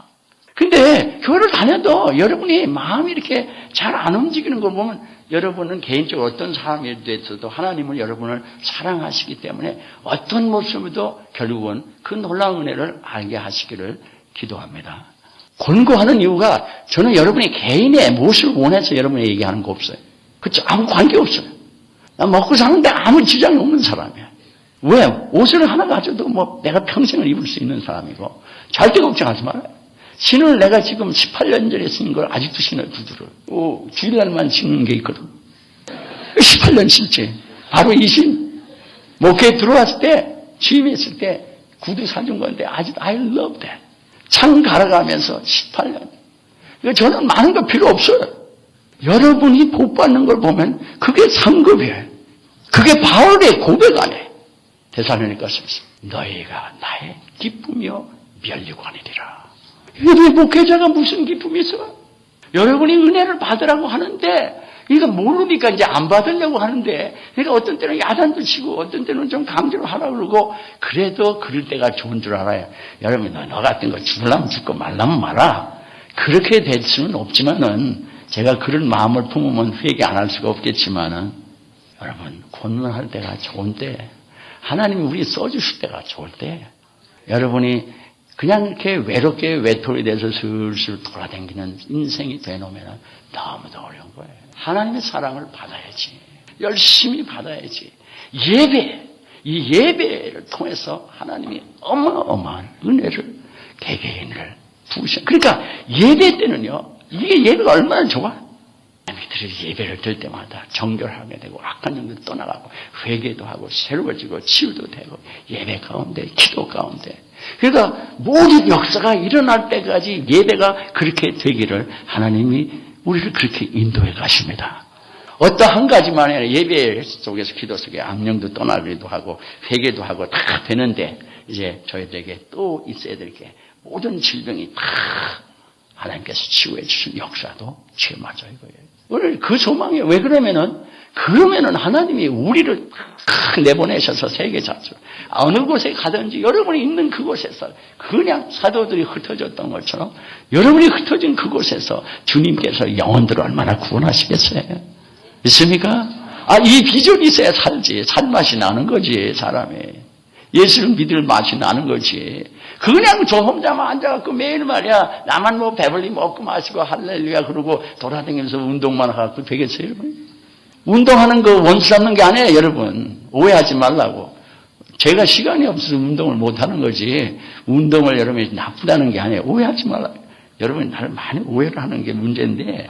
근데 교회를 다녀도 여러분이 마음이 이렇게 잘 안 움직이는 걸 보면 여러분은 개인적으로 어떤 사람에 대해서도 하나님은 여러분을 사랑하시기 때문에 어떤 모습으로도 결국은 그 놀라운 은혜를 알게 하시기를 기도합니다. 권고하는 이유가 저는 여러분이 개인의 무엇을 원해서 여러분이 얘기하는 거 없어요. 그렇죠? 아무 관계 없어요. 나 먹고 사는데 아무 지장이 없는 사람이야. 왜? 옷을 하나 가져도 뭐 내가 평생을 입을 수 있는 사람이고 절대 걱정하지 말아요. 신을 내가 지금 18년 전에 쓴 걸 아직도 신어요, 구두를. 주일날만 신는 게 있거든. 18년 신지. 바로 이 신. 목회에 들어왔을 때, 취임했을 때 구두 사준 건데 아직도 I love that. 창 갈아가면서 18년. 저는 많은 거 필요 없어요. 여러분이 복 받는 걸 보면 그게 상급이에요. 그게 바울의 고백 아니에요. 데살로니가서 너희가 나의 기쁨이요 면류관이리라. 우리 목회자가 무슨 기쁨이 있어? 여러분이 은혜를 받으라고 하는데 이거 모르니까 이제 안 받으려고 하는데 그러니까 어떤 때는 야단도 치고 어떤 때는 좀 강제로 하라고 그러고 그래도 그럴 때가 좋은 줄 알아요. 여러분 너 같은 거 죽으려면 죽고 말라면 말아. 그렇게 될 수는 없지만은 제가 그런 마음을 품으면 회개 안 할 수가 없겠지만은 여러분 권면할 때가 좋은 때 하나님이 우리 써주실 때가 좋을 때 여러분이 그냥 이렇게 외롭게 외톨이 돼서 슬슬 돌아다니는 인생이 되놓으면 너무도 어려운 거예요. 하나님의 사랑을 받아야지. 열심히 받아야지. 이 예배를 통해서 하나님이 어마어마한 은혜를 개개인을 부으셔. 그러니까 예배 때는요. 이게 예배가 얼마나 좋아? 사람들이 예배를 들 때마다 정결하게 되고 악한 영도 떠나가고 회개도 하고 새로워지고 치유도 되고 예배 가운데 기도 가운데 그러니까 모든 역사가 일어날 때까지 예배가 그렇게 되기를 하나님이 우리를 그렇게 인도해 가십니다. 어떠한 가지만 아니라 예배 속에서 기도 속에 악령도 떠나기도 하고 회개도 하고 다 되는데 이제 저희들에게 또 있어야 될 게 모든 질병이 다 하나님께서 치유해 주신 역사도 체험하자 이거예요. 오늘 그 소망이에요. 왜 그러면은 하나님이 우리를 내보내셔서 세계 자체 어느 곳에 가든지 여러분이 있는 그곳에서 그냥 사도들이 흩어졌던 것처럼 여러분이 흩어진 그곳에서 주님께서 영혼들을 얼마나 구원하시겠어요? 있습니까? 이 비전이 있어야 살지. 살맛이 나는 거지, 사람이. 예수를 믿을 맛이 나는 거지. 그냥 저 혼자만 앉아갖고 매일 말이야. 나만 뭐 배불리 먹고 마시고 할렐루야 그러고 돌아다니면서 운동만 하고 되겠어요, 여러분? 운동하는 거 원수 잡는 게 아니에요, 여러분. 오해하지 말라고. 제가 시간이 없어서 운동을 못하는 거지 운동을 여러분이 나쁘다는 게 아니에요. 오해하지 말라. 여러분이 나를 많이 오해를 하는 게 문제인데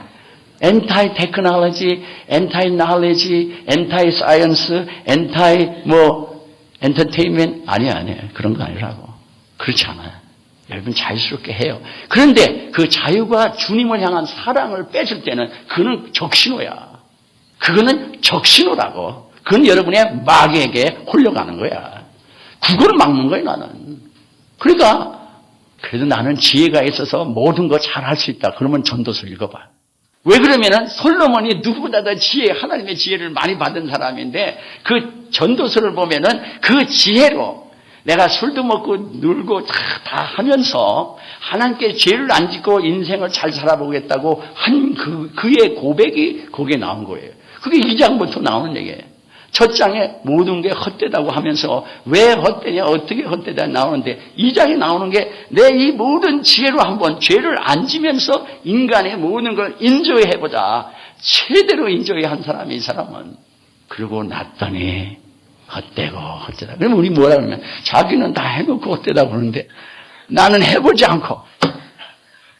엔타이 테크놀로지, 엔타이 knowledge, 엔타이 사이언스, 엔타이 엔터테인먼트 아니야. 그런 거 아니라고. 그렇지 않아요. 여러분 자유스럽게 해요. 그런데 그 자유가 주님을 향한 사랑을 뺏을 때는 그는 적신호야. 그거는 적신호라고. 그건 여러분의 마귀에게 홀려가는 거야. 그거를 막는 거야 나는. 그러니까 그래도 나는 지혜가 있어서 모든 거 잘 할 수 있다. 그러면 전도서 읽어봐. 왜 그러면은 솔로몬이 누구보다 더 하나님의 지혜를 많이 받은 사람인데 그 전도서를 보면은 그 지혜로 내가 술도 먹고 놀고 다 하면서 하나님께 죄를 안 짓고 인생을 잘 살아보겠다고 한 그의 고백이 거기에 나온 거예요. 그게 2장부터 나오는 얘기예요. 첫 장에 모든 게 헛되다고 하면서 왜 헛되냐 어떻게 헛되다 나오는데 2장에 나오는 게 내 이 모든 지혜로 한번 죄를 안 지면서 인간의 모든 걸 인조해보자. 최대로 인조한 사람이 이 사람은. 그러고 났더니 헛되고 헛되다. 그러면 우리 뭐라 그러면 자기는 다 해놓고 헛되다고 그러는데 나는 해보지 않고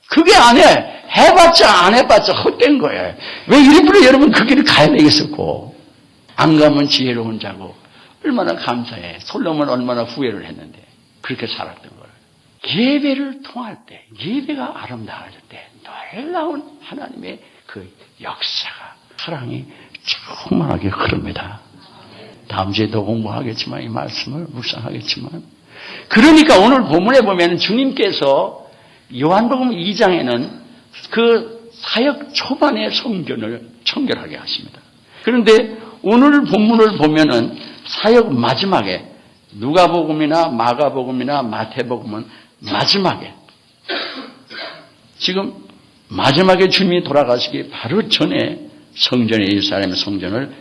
그게 안 해. 해봤자 안 해봤자 헛된 거예요. 왜 일부러 여러분 그 길을 가야 되겠었고 안 가면 지혜로운 자고 얼마나 감사해. 솔로몬은 얼마나 후회를 했는데 그렇게 살았던 걸. 예배를 통할 때 예배가 아름다워질 때 놀라운 하나님의 그 역사가 사랑이 충만하게 흐릅니다. 다음 주에 더 공부하겠지만 이 말씀을 묵상하겠지만 그러니까 오늘 본문에 보면 주님께서 요한복음 2장에는 그 사역 초반의 성전을 청결하게 하십니다. 그런데 오늘 본문을 보면은 사역 마지막에 누가복음이나 마가복음이나 마태복음은 마지막에 지금 마지막에 주님이 돌아가시기 바로 전에 성전에 예루살렘 성전을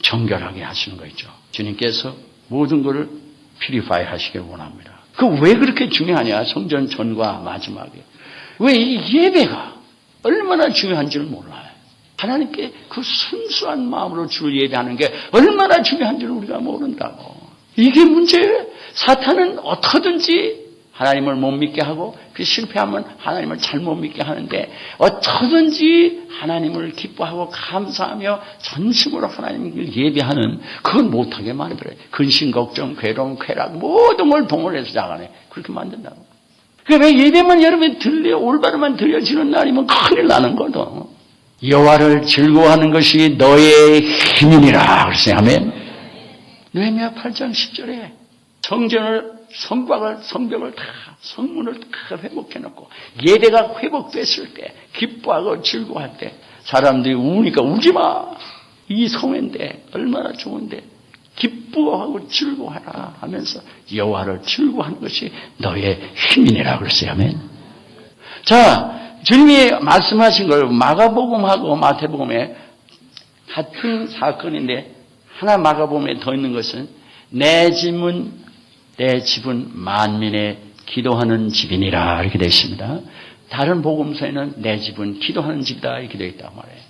정결하게 하시는 거 있죠. 주님께서 모든 것을 퓨리파이 하시길 원합니다. 그 왜 그렇게 중요하냐? 성전 전과 마지막에. 왜 이 예배가 얼마나 중요한지를 몰라요. 하나님께 그 순수한 마음으로 주를 예배하는 게 얼마나 중요한지를 우리가 모른다고. 이게 문제예요. 사탄은 어떻게든지 하나님을 못 믿게 하고 그 실패하면 하나님을 잘못 믿게 하는데 어떻게든지 하나님을 기뻐하고 감사하며 전심으로 하나님을 예배하는 그건 못하게 만들어요. 근심, 걱정, 괴로움, 쾌락 모든 걸 동원해서 자가네. 그렇게 만든다고. 왜 예배만 여러분이 올바르만 드려지는 날이면 큰일 나는 거도. 여호와를 즐거워하는 것이 너의 힘이니라. 그랬어요. 아멘. 느헤미야 8장 10절에 성벽을 다, 성문을 다 회복해놓고 예배가 회복됐을 때 기뻐하고 즐거워할 때 사람들이 우니까 우지 마. 이 성회인데 얼마나 좋은데 기뻐하고 즐거워하라 하면서 여호와를 즐거워하는 것이 너의 힘이니라 그랬어요. 아멘. 자, 주님이 말씀하신 걸 마가복음하고 마태복음에 같은 사건인데 하나 마가복음에 더 있는 것은 내 집은 만민의 기도하는 집이니라 이렇게 되어 있습니다. 다른 복음서에는 내 집은 기도하는 집이다 이렇게 되어 있단 말이에요.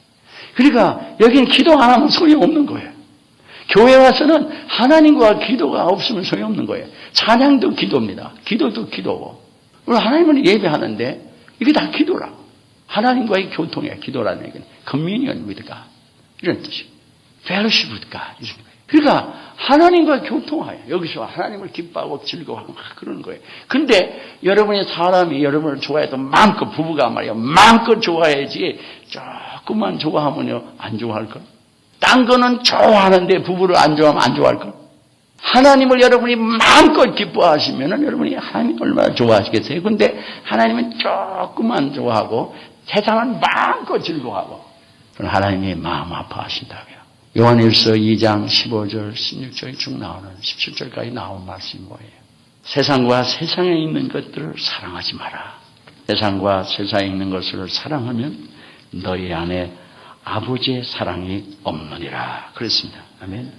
그러니까 여기는 기도 안 하면 소용없는 거예요. 교회 와서는 하나님과 기도가 없으면 소용없는 거예요. 찬양도 기도입니다. 기도도 기도고. 하나님을 예배하는데 이게 다 기도라고. 하나님과의 교통이야. 기도라는 얘기는 communion with God 이런 뜻이에요. fellowship with God 이런 거예요. 그러니까 하나님과 교통하여 여기서 하나님을 기뻐하고 즐거워하고 그러는 거예요. 근데 여러분의 사람이 여러분을 좋아해도 마음껏 부부가 말이야 마음껏 좋아해야지 조금만 좋아하면요 안 좋아할걸. 딴 거는 좋아하는데 부부를 안 좋아하면 안 좋아할걸. 하나님을 여러분이 마음껏 기뻐하시면은 여러분이 하나님 얼마나 좋아하시겠어요. 근데 하나님은 조금만 좋아하고 세상은 마음껏 즐거워하고 그럼 하나님이 마음 아파하신다고요. 요한일서 2장 15절 16절이 쭉 나오는 17절까지 나온 말씀이 뭐예요? 세상과 세상에 있는 것들을 사랑하지 마라. 세상과 세상에 있는 것을 사랑하면 너희 안에 아버지의 사랑이 없느니라. 그랬습니다. 아멘.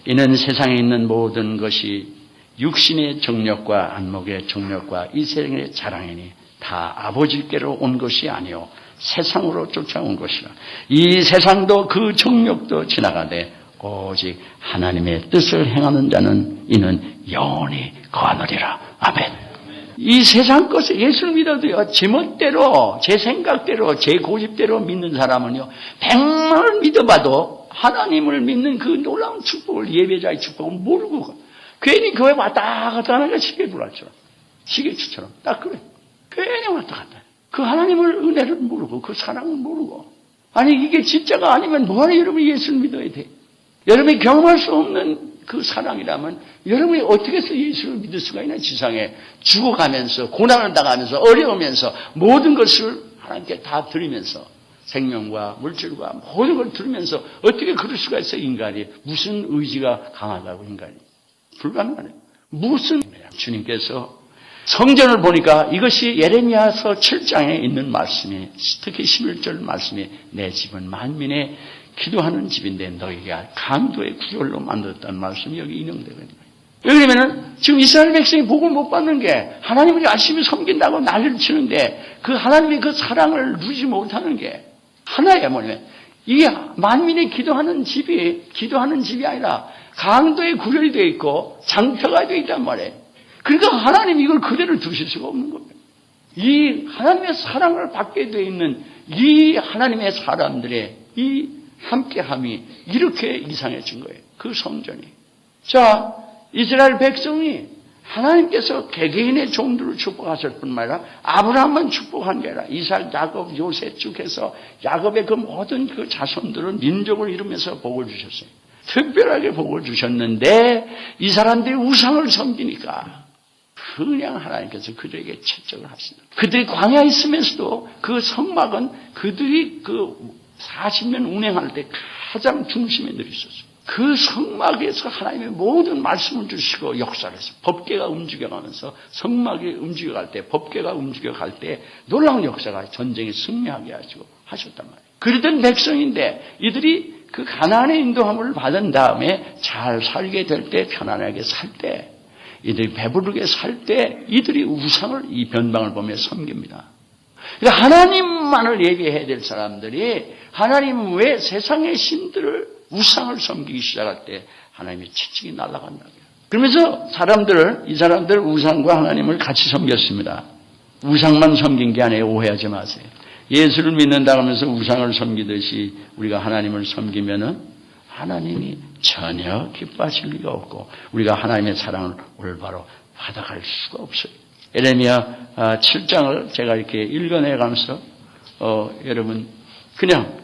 이는 세상에 있는 모든 것이 육신의 정욕과 안목의 정욕과 이 세상의 자랑이니 다 아버지께로 온 것이 아니요 세상으로 쫓아온 것이라. 이 세상도 그 정욕도 지나가되 오직 하나님의 뜻을 행하는 자는 이는 영원히 거하느리라. 아멘. 이 세상 것을 예수를 믿어도요, 제 멋대로, 제 생각대로, 제 고집대로 믿는 사람은요, 100만을 믿어봐도 하나님을 믿는 그 놀라운 축복을, 예배자의 축복을 모르고 괜히 교회 왔다 갔다 하는 게 시계불알처럼, 시계추처럼 딱 그래. 괜히 왔다 갔다. 그 하나님을 은혜를 모르고 그 사랑을 모르고, 아니 이게 진짜가 아니면 뭐하러 여러분이 예수를 믿어야 돼? 여러분이 경험할 수 없는 그 사랑이라면 여러분이 어떻게 해서 예수를 믿을 수가 있나? 지상에 죽어가면서 고난을 당하면서 어려우면서 모든 것을 하나님께 다 드리면서 생명과 물질과 모든 걸 들으면서 어떻게 그럴 수가 있어? 인간이 무슨 의지가 강하다고? 인간이 불가능하네요. 무슨 주님께서 성전을 보니까 이것이 예레미야서 7장에 있는 말씀이, 특히 11절 말씀이 내 집은 만민의 기도하는 집인데 너희에게 강도의 구절로 만들었다는 말씀이 여기 인용되거든요. 왜냐하면 지금 이스라엘 백성이 복을 못 받는 게 하나님을 열심히 섬긴다고 난리를 치는데 그 하나님의 그 사랑을 누리지 못하는 게 하나예요. 뭐냐면 이게 만민이 기도하는 집이 아니라 강도의 구절이 되어 있고 장터가 되어 있단 말이에요. 그러니까 하나님 이걸 그대로 두실 수가 없는 겁니다. 이 하나님의 사랑을 받게 되어 있는 이 하나님의 사람들의 이 함께함이 이렇게 이상해진 거예요. 그 성전이. 자, 이스라엘 백성이 하나님께서 개개인의 종들을 축복하실 뿐만 아니라 아브라함만 축복한 게 아니라 이삭, 야곱, 요셉 쭉 해서 야곱의 그 모든 그 자손들은 민족을 이루면서 복을 주셨어요. 특별하게 복을 주셨는데 이 사람들이 우상을 섬기니까 그냥 하나님께서 그들에게 채찍을 하신다. 그들이 광야에 있으면서도 그 성막은 그들이 그 40년 운행할 때 가장 중심에 늘 있었어요. 그 성막에서 하나님의 모든 말씀을 주시고 역사를 했어요. 법궤가 움직여가면서 성막이 움직여갈 때, 법궤가 움직여갈 때 놀라운 역사가 전쟁에 승리하게 하셨단 말이에요. 그러던 백성인데 이들이 그 가나안의 인도함을 받은 다음에 잘 살게 될 때, 편안하게 살 때, 이들이 배부르게 살 때 이들이 우상을, 이 변방을 보며 섬깁니다. 그러니까 하나님만을 예배해야 될 사람들이 하나님은 왜 세상의 신들을 우상을 섬기기 시작할 때 하나님의 채찍이 날아간다고요. 그러면서 이 사람들 우상과 하나님을 같이 섬겼습니다. 우상만 섬긴 게 아니에요. 오해하지 마세요. 예수를 믿는다고 하면서 우상을 섬기듯이 우리가 하나님을 섬기면은 하나님이 전혀 기뻐하실 리가 없고 우리가 하나님의 사랑을 올바로 받아갈 수가 없어요. 예레미야 7장을 제가 이렇게 읽어내가면서 여러분 그냥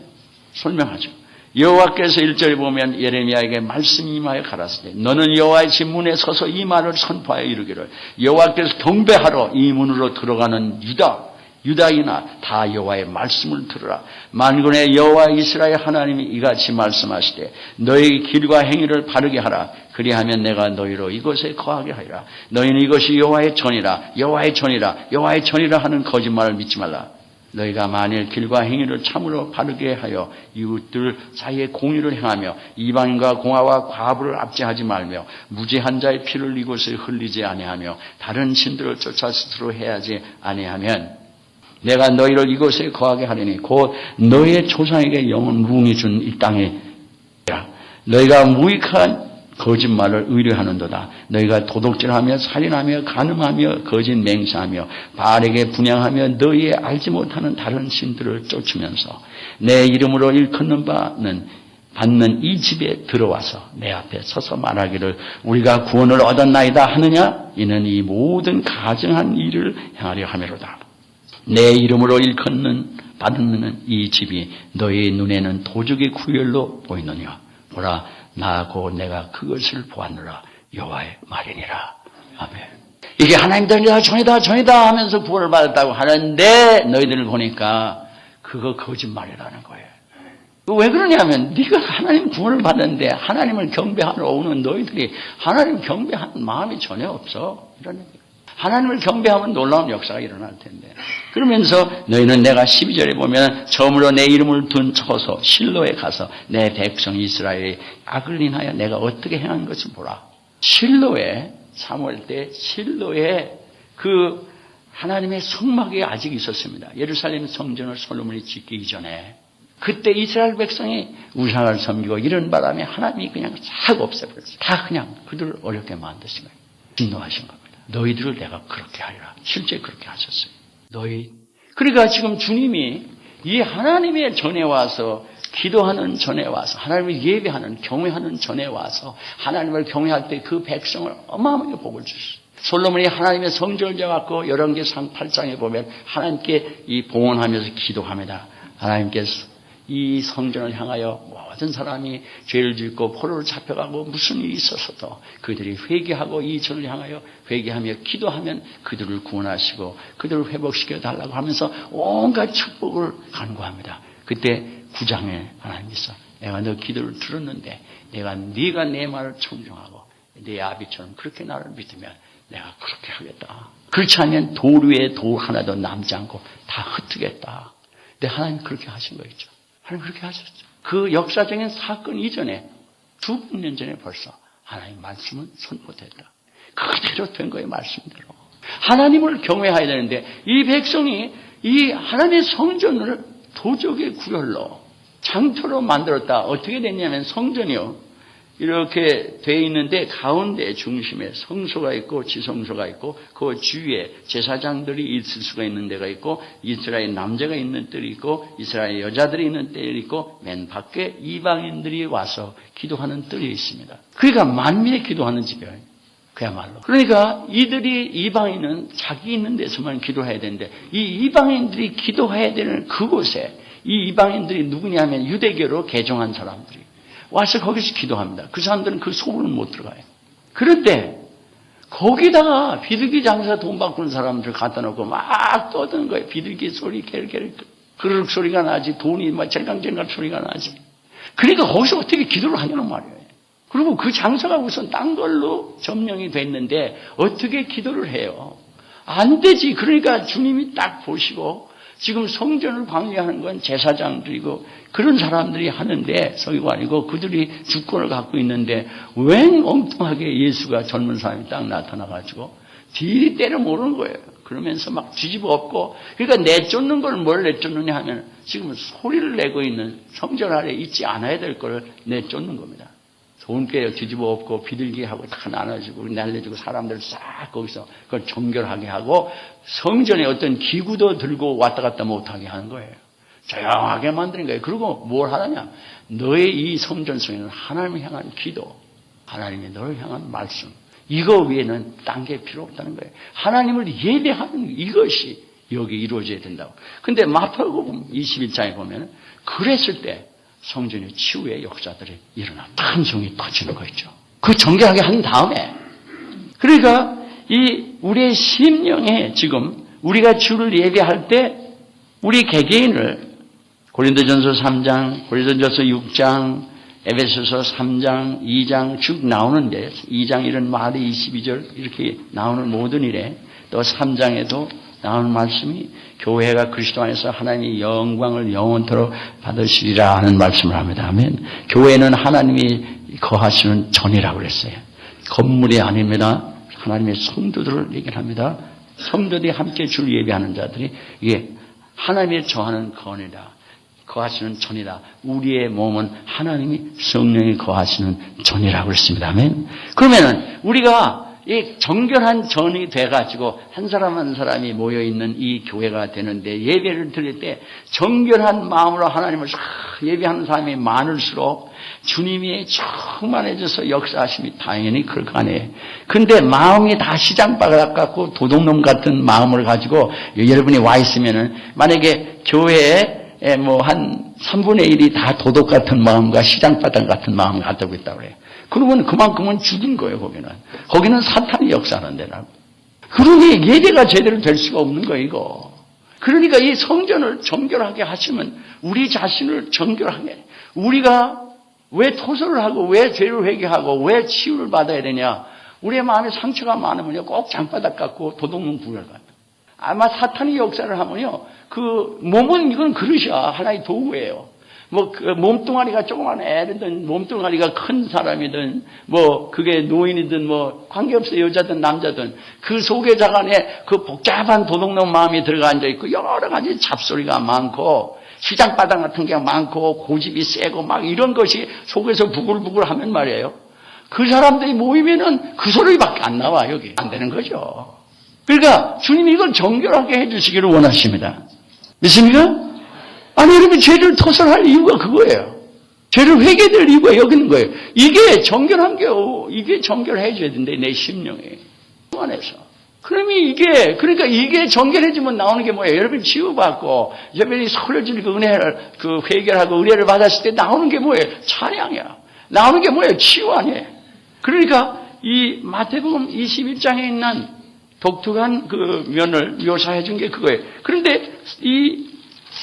설명하죠. 여호와께서 1절에 보면 예레미야에게 말씀이 임하여 가라사대 너는 여호와의 집 문에 서서 이 말을 선포하여 이르기를 여호와께서 경배하러 이 문으로 들어가는 유다인아 다 여호와의 말씀을 들으라. 만군의 여호와 이스라엘 하나님이 이같이 말씀하시되 너희 길과 행위를 바르게 하라. 그리하면 내가 너희로 이곳에 거하게 하리라. 너희는 이것이 여호와의 전이라 여호와의 전이라 여호와의 전이라 하는 거짓말을 믿지 말라. 너희가 만일 길과 행위를 참으로 바르게 하여 이웃들 사이에 공의를 행하며 이방인과 공화와 과부를 압제하지 말며 무죄한 자의 피를 이곳에 흘리지 아니하며 다른 신들을 쫓아 스스로 해야지 아니하면 내가 너희를 이곳에 거하게 하리니 곧 너희의 조상에게 영원 무궁히 준 이 땅에 너희가 무익한 거짓말을 의뢰하는도다. 너희가 도둑질하며 살인하며 간음하며 거짓 맹세하며 바알에게 분향하며 너희의 알지 못하는 다른 신들을 쫓으면서 내 이름으로 일컫는 바는 받는 이 집에 들어와서 내 앞에 서서 말하기를 우리가 구원을 얻었나이다 하느냐? 이는 이 모든 가증한 일을 행하려 함이로다. 내 이름으로 일컫는 받는 이 집이 너희 눈에는 도적의 구열로 보이느냐? 보라 나 곧 내가 그것을 보았노라 여호와의 말이니라. 아멘. 이게 하나님들 전이다 하면서 구원을 받았다고 하는데 너희들을 보니까 그거 거짓말이라는 거예요. 왜 그러냐면 네가 하나님 구원을 받았는데 하나님을 경배하러 오는 너희들이 하나님 경배하는 마음이 전혀 없어. 이런 얘기예요. 하나님을 경배하면 놀라운 역사가 일어날 텐데. 그러면서 너희는 내가 12절에 보면 처음으로 내 이름을 둔 처소 실로에 가서 내 백성 이스라엘의 악을 인하여 내가 어떻게 행한 것을 보라. 실로에 사무엘 때 실로에 그 하나님의 성막이 아직 있었습니다. 예루살렘 성전을 솔로몬이 짓기 이전에 그때 이스라엘 백성이 우상을 섬기고 이런 바람에 하나님이 그냥 싹 없애버렸어요. 다 그냥 그들을 어렵게 만드신 거예요. 진노하신 겁니다. 너희들을 내가 그렇게 하리라. 실제 그렇게 하셨어요. 그러니까 지금 주님이 이 하나님의 전에 와서 기도하는 전에 와서 하나님을 예배하는 경외하는 전에 와서 하나님을 경외할 때 그 백성을 어마어마하게 복을 주셨어요. 솔로몬이 하나님의 성전을 지어갖고 열왕기상 8장에 보면 하나님께 이 봉헌하면서 기도합니다. 하나님께서 이 성전을 향하여 모든 사람이 죄를 짓고 포로를 잡혀가고 무슨 일이 있었어도 그들이 회개하고 이 전을 향하여 회개하며 기도하면 그들을 구원하시고 그들을 회복시켜 달라고 하면서 온갖 축복을 간구합니다. 그때 9장에 하나님께서 내가 너 기도를 들었는데 네가 내 말을 청종하고 내 아비처럼 그렇게 나를 믿으면 내가 그렇게 하겠다. 그렇지 않으면 돌 위에 돌 하나도 남지 않고 다 흩트겠다. 근데 하나님 그렇게 하신 거 있죠. 하나님 그렇게 하셨죠. 그 역사적인 사건 이전에 2000년 전에 벌써 하나님 말씀은 선포됐다. 그대로 된 거예요. 말씀대로. 하나님을 경외해야 되는데 이 백성이 이 하나님의 성전을 도적의 구열로 장터로 만들었다. 어떻게 됐냐면 성전이요. 이렇게 돼 있는데 가운데 중심에 성소가 있고 지성소가 있고 그 주위에 제사장들이 있을 수가 있는 데가 있고 이스라엘 남자가 있는 뜰이 있고 이스라엘 여자들이 있는 뜰이 있고 맨 밖에 이방인들이 와서 기도하는 뜰이 있습니다. 그러니까 만민이 기도하는 집이에요. 그야말로. 그러니까 이방인은 자기 있는 데서만 기도해야 되는데 이 이방인들이 기도해야 되는 그곳에 이 이방인들이 누구냐면 유대교로 개종한 사람들이 와서 거기서 기도합니다. 그 사람들은 그 소문은 못 들어가요. 그런데 거기다가 비둘기 장사 돈 바꾸는 사람들 갖다 놓고 막 떠드는 거예요. 비둘기 소리, 그르륵 소리가 나지, 돈이 막 쟁강쟁강 소리가 나지. 그러니까 거기서 어떻게 기도를 하냐는 말이에요. 그리고 그 장사가 우선 딴 걸로 점령이 됐는데 어떻게 기도를 해요? 안 되지. 그러니까 주님이 딱 보시고 지금 성전을 관리하는 건 제사장들이고 그런 사람들이 하는데 서기관이고 그들이 주권을 갖고 있는데 왜 엉뚱하게 예수가 젊은 사람이 딱 나타나가지고 딜이 때려 모르는 거예요. 그러면서 막 뒤집어 엎고 그러니까 내쫓는 걸 뭘 내쫓느냐 하면 지금 소리를 내고 있는 성전 아래 있지 않아야 될 걸 내쫓는 겁니다. 돈깨 뒤집어 엎고 비둘기하고 다 나눠주고 날려주고 사람들 싹 거기서 그걸 정결하게 하고 성전에 어떤 기구도 들고 왔다 갔다 못하게 하는 거예요. 조용하게 만드는 거예요. 그리고 뭘 하느냐. 너의 이 성전 속에는 하나님을 향한 기도, 하나님의 너를 향한 말씀, 이거 외에는 딴 게 필요 없다는 거예요. 하나님을 예배하는 이것이 여기 이루어져야 된다고. 근데 마태복음 21장에 보면 그랬을 때 성전의 치유의 역사들이 일어나 큰 성이 터지는 거 있죠. 그 정결하게 한 다음에 그러니까 이 우리의 심령에 지금 우리가 주를 예배할 때 우리 개개인을 고린도전서 3장, 고린도전서 6장, 에베소서 3장, 2장 쭉 나오는데 2장 이런 말이 22절 이렇게 나오는 모든 일에 또 3장에도 나오는 말씀이 교회가 그리스도 안에서 하나님의 영광을 영원토록 받으시리라 하는 말씀을 합니다. 아멘. 교회는 하나님이 거하시는 전이라고 그랬어요. 건물이 아닙니다. 하나님의 성도들을 얘기합니다. 성도들이 함께 주를 예배하는 자들이 이게 하나님의 저하는 건이다. 거하시는 전이다. 우리의 몸은 하나님이 성령이 거하시는 전이라고 그랬습니다. 아멘. 그러면은 우리가 이 정결한 전이 돼가지고 한 사람 한 사람이 모여있는 이 교회가 되는데 예배를 드릴 때 정결한 마음으로 하나님을 예배하는 사람이 많을수록 주님이 충만해져서 역사하심이 당연히 그럴 거 아니에요. 근데 마음이 다 시장바닥 같고 도둑놈 같은 마음을 가지고 여러분이 와 있으면은 만약에 교회에 뭐 한 3분의 1이 다 도둑 같은 마음과 시장바닥 같은 마음을 가지고 있다고 그래요. 그러면 그만큼은 죽인 거예요, 거기는. 거기는 사탄이 역사하는 데라고. 그러니 예배가 제대로 될 수가 없는 거예요, 이거. 그러니까 이 성전을 정결하게 하시면 우리 자신을 정결하게. 우리가 왜 토설을 하고 왜 죄를 회개하고 왜 치유를 받아야 되냐. 우리의 마음에 상처가 많으면요, 꼭 장바닥 같고 도둑놈 구별 같아요. 아마 사탄이 역사를 하면요, 그 몸은 이건 그릇이야. 하나의 도구예요. 뭐, 그 몸뚱아리가 조그만 애든, 몸뚱아리가 큰 사람이든, 뭐, 그게 노인이든, 뭐, 관계없어요. 여자든, 남자든. 그 속에자간에 그 복잡한 도둑놈 마음이 들어가 앉아있고, 여러 가지 잡소리가 많고, 시장 바닥 같은 게 많고 고집이 세고 막 이런 것이 속에서 부글부글 하면 말이에요. 그 사람들이 모이면은 그 소리밖에 안 나와. 여기 안 되는 거죠. 그러니까 주님이 이걸 정결하게 해주시기를 원하십니다. 믿습니까? 아니 여러분 죄를 토설할 이유가 그거예요. 죄를 회개될 이유가 여기 있는 거예요. 이게 정결한 게요. 이게 정결해줘야 된대 내 심령에 안에서. 그러면 그러니까 이게 정결해지면 나오는 게 뭐예요? 여러분 치유받고 여러분이 서울질 그 은혜를 그 회개하고 은혜를 받았을 때 나오는 게 뭐예요? 찬양이야. 나오는 게 뭐예요? 치유 아니에요. 그러니까 이 마태복음 21장에 있는 독특한 그 면을 묘사해 준 게 그거예요. 그런데 이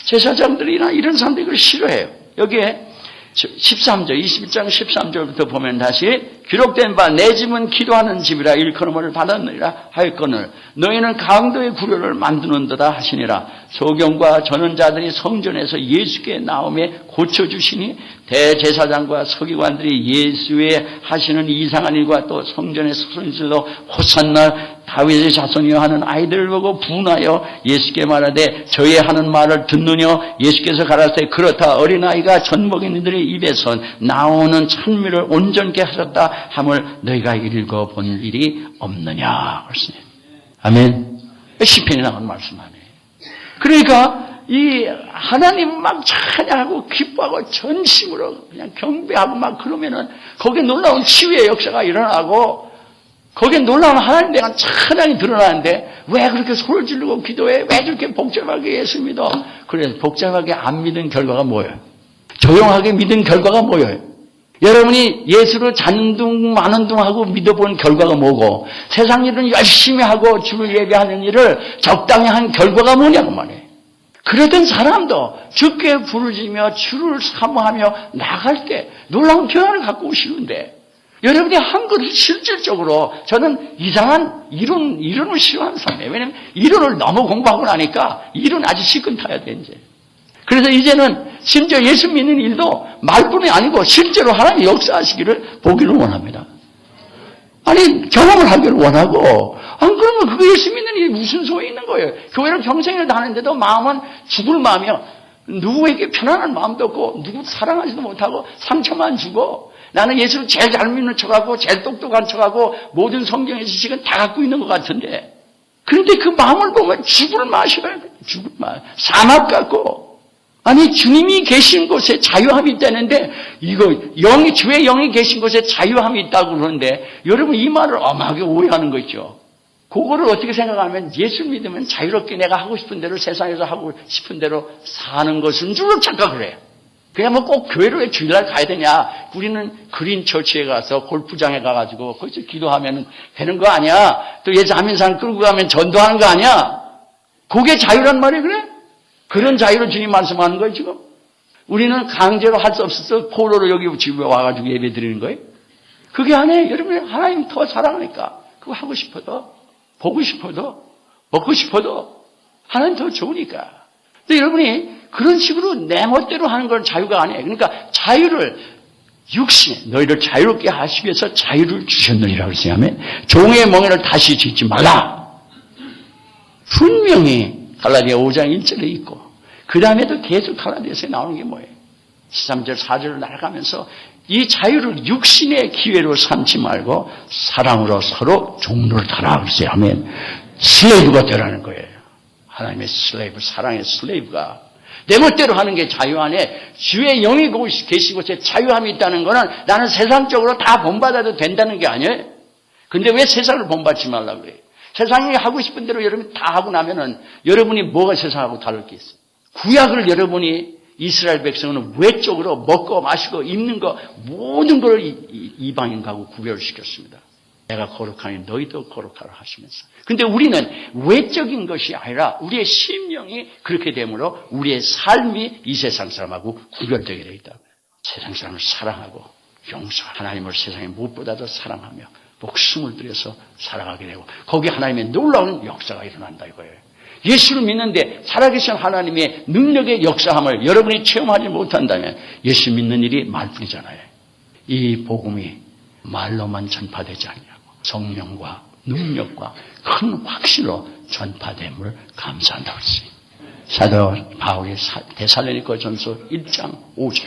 제사장들이나 이런 사람들이 그걸 싫어해요. 여기에 13절, 21장 13절부터 보면 다시 기록된 바 내 집은 기도하는 집이라 일컬음을 받았느니라 하였거늘 너희는 강도의 구려를 만드는도다 하시니라. 소경과 전원자들이 성전에서 예수께 나오며 고쳐주시니 대제사장과 서기관들이 예수의 하시는 이상한 일과 또 성전에 서술로 호산나 다윗의 자손이여 하는 아이들을 보고 분하여 예수께 말하되 저희 하는 말을 듣느냐. 예수께서 가라사대 그렇다. 어린아이가 젖먹이는 이들의 입에서 나오는 찬미를 온전케 하셨다 함을 너희가 읽어본 일이 없느냐. 그렇습니다. 아멘. 시편에 나온 말씀 아니에요. 그러니까 이 하나님 막 찬양하고 기뻐하고 전심으로 그냥 경배하고 막 그러면은 거기에 놀라운 치유의 역사가 일어나고 거기에 놀라운 하나님 대한 찬양이 드러나는데 왜 그렇게 소리를 지르고 기도해? 왜 저렇게 복잡하게 예수 믿어? 그래 복잡하게 안 믿은 결과가 뭐예요? 조용하게 믿은 결과가 뭐예요? 여러분이 예수를 잔둥 마는둥 하고 믿어본 결과가 뭐고 세상 일은 열심히 하고 주를 예배하는 일을 적당히 한 결과가 뭐냐고 말이에요. 그러던 사람도 주께 부르짖며 주를 사모하며 나갈 때 놀라운 변화를 갖고 오시는데 여러분이 한 것을 실질적으로 저는 이상한 이론을 싫어하는 사람이에요. 왜냐하면 이론을 너무 공부하고 나니까 이론 아주 시큰 타야 돼 이제. 그래서 이제는 심지어 예수 믿는 일도 말뿐이 아니고 실제로 하나님 역사하시기를 보기를 원합니다. 아니 경험을 하기를 원하고 안 그러면 그거 예수 믿는 일이 무슨 소용이 있는 거예요. 교회를 평생을 다니는데도 마음은 죽을 마음이요. 누구에게 편안한 마음도 없고 누구 사랑하지도 못하고 상처만 주고 나는 예수를 제일 잘 믿는 척하고 제일 똑똑한 척하고 모든 성경의 지식은 다 갖고 있는 것 같은데 그런데 그 마음을 보면 죽을 맛이에요. 죽을 맛. 사막 같고 아니 주님이 계신 곳에 자유함이 있다는데 이거 주의 영이 계신 곳에 자유함이 있다고 그러는데 여러분 이 말을 엄하게 오해하는 거죠. 그거를 어떻게 생각하면 예수 믿으면 자유롭게 내가 하고 싶은 대로 세상에서 하고 싶은 대로 사는 것인 줄로 착각을 해요. 그냥 뭐 꼭 교회를 왜 주일날 가야 되냐. 우리는 그린 처치에 가서 골프장에 가가지고 거기서 기도하면 되는 거 아니야. 또 예수 안 믿는 사람 끌고 가면 전도하는 거 아니야. 그게 자유란 말이에요. 그래? 그런 자유를 주님 말씀하는 거예요 지금. 우리는 강제로 할 수 없어서 포로로 여기 집에 와가지고 예배 드리는 거예요. 그게 아니에요. 여러분 하나님 더 사랑하니까 그거 하고 싶어도 보고 싶어도 먹고 싶어도 하나님 더 좋으니까. 근데 여러분이 그런 식으로 내 멋대로 하는 건 자유가 아니에요. 그러니까 자유를 육신에 너희를 자유롭게 하시기 위해서 자유를 주셨느니라 그랬어요. 종의 멍에를 다시 짓지 말라. 분명히 갈라디아 5장 1절에 있고 그 다음에도 계속 갈라디아서에 나오는 게 뭐예요? 13절 4절을 날아가면서 이 자유를 육신의 기회로 삼지 말고 사랑으로 서로 종로를 타라 그랬어요. 아멘. 슬레이브가 되라는 거예요. 하나님의 슬레이브, 사랑의 슬레이브가 내 멋대로 하는 게 자유 안에 주의 영이 계신 곳에 자유함이 있다는 거는 나는 세상적으로 다 본받아도 된다는 게 아니에요. 근데 왜 세상을 본받지 말라고 그래요? 세상이 하고 싶은 대로 여러분이 다 하고 나면은 여러분이 뭐가 세상하고 다를 게 있어요? 구약을 여러분이 이스라엘 백성은 외적으로 먹고 마시고 입는 거 모든 걸 이방인하고 구별을 시켰습니다. 내가 거룩하니 너희도 거룩하라 하시면서. 근데 우리는 외적인 것이 아니라 우리의 심령이 그렇게 되므로 우리의 삶이 이 세상 사람하고 구별되게 되어 있다고요. 세상 사람을 사랑하고 용서하고 하나님을 세상에 무엇보다도 사랑하며 목숨을 들여서 살아가게 되고 거기에 하나님의 놀라운 역사가 일어난다 이거예요. 예수를 믿는데 살아계신 하나님의 능력의 역사함을 여러분이 체험하지 못한다면 예수 믿는 일이 말뿐이잖아요. 이 복음이 말로만 전파되지 않냐고 성령과 능력과 큰 확신으로 전파됨을 감사한다고 했어요. 사도 바울의 데살로니가 전서 1장 5절.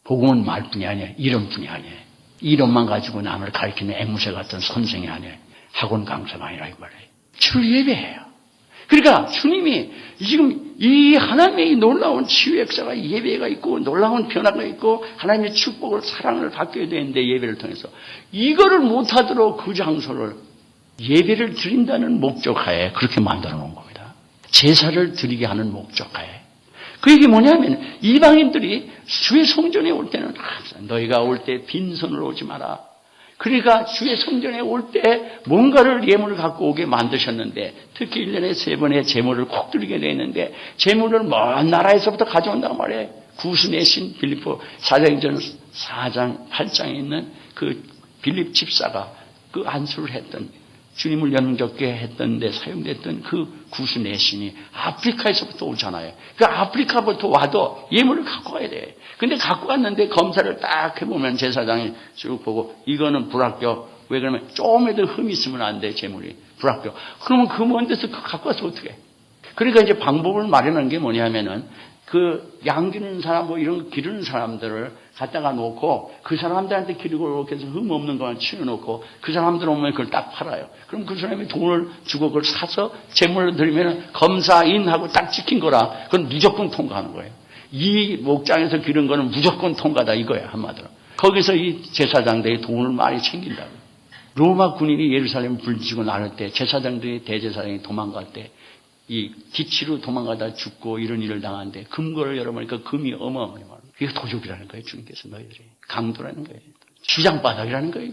복음은 말뿐이 아니에요. 이름뿐이 아니에요. 이름만 가지고 남을 가르치는 앵무새 같은 선생이 아니에요. 학원 강사가 아니라 이 말이에요. 주를 예배해요. 그러니까 주님이 지금 이 하나님의 놀라운 치유 역사가 예배가 있고 놀라운 변화가 있고 하나님의 축복을 사랑을 받게 되는데 예배를 통해서 이거를 못하도록 그 장소를 예배를 드린다는 목적하에 그렇게 만들어 놓은 겁니다. 제사를 드리게 하는 목적하에. 그 얘기 뭐냐면 이방인들이 주의 성전에 올 때는 너희가 올 때 빈손으로 오지 마라. 그러니까 주의 성전에 올 때 뭔가를 예물을 갖고 오게 만드셨는데 특히 1년에 3번의 제물을 콕 드리게 되어 있는데 제물을 먼 나라에서부터 가져온단 말이에요. 구스내신 빌립보 사도행전 4장 8장에 있는 그 빌립 집사가 그 안수를 했던 주님을 영접게 했던 데 사용됐던 그 구스내신이 아프리카에서부터 오잖아요. 그 아프리카부터 와도 예물을 갖고 가야 돼. 근데 갖고 갔는데 검사를 딱 해보면 제사장이 쭉 보고 이거는 불합격. 왜 그러면 조금에도 흠이 있으면 안 돼, 제물이. 불합격. 그러면 그 먼 데서 그거 갖고 와서 어떻게 해? 그러니까 이제 방법을 마련한 게 뭐냐면은 그 양 기르는 사람 뭐 이런 거 기르는 사람들을 갖다가 놓고 그 사람들한테 기르고 이렇게 해서 흠 없는 것만 치워놓고 그 사람들 오면 그걸 딱 팔아요. 그럼 그 사람이 돈을 주고 그걸 사서 제물을 드리면 검사인하고 딱 찍힌 거라 그건 무조건 통과하는 거예요. 이 목장에서 기른 거는 무조건 통과다 이거야 한마디로. 거기서 이 제사장들이 돈을 많이 챙긴다고. 로마 군인이 예루살렘 불지고 나를 때 제사장들이 대제사장이 도망갈 때 이 기치로 도망가다 죽고 이런 일을 당하는데 금고를 열어보니까 금이 어마어마해요. 이게 도적이라는 거예요. 주님께서 너희들이. 강도라는 거예요. 주장바닥이라는 거예요.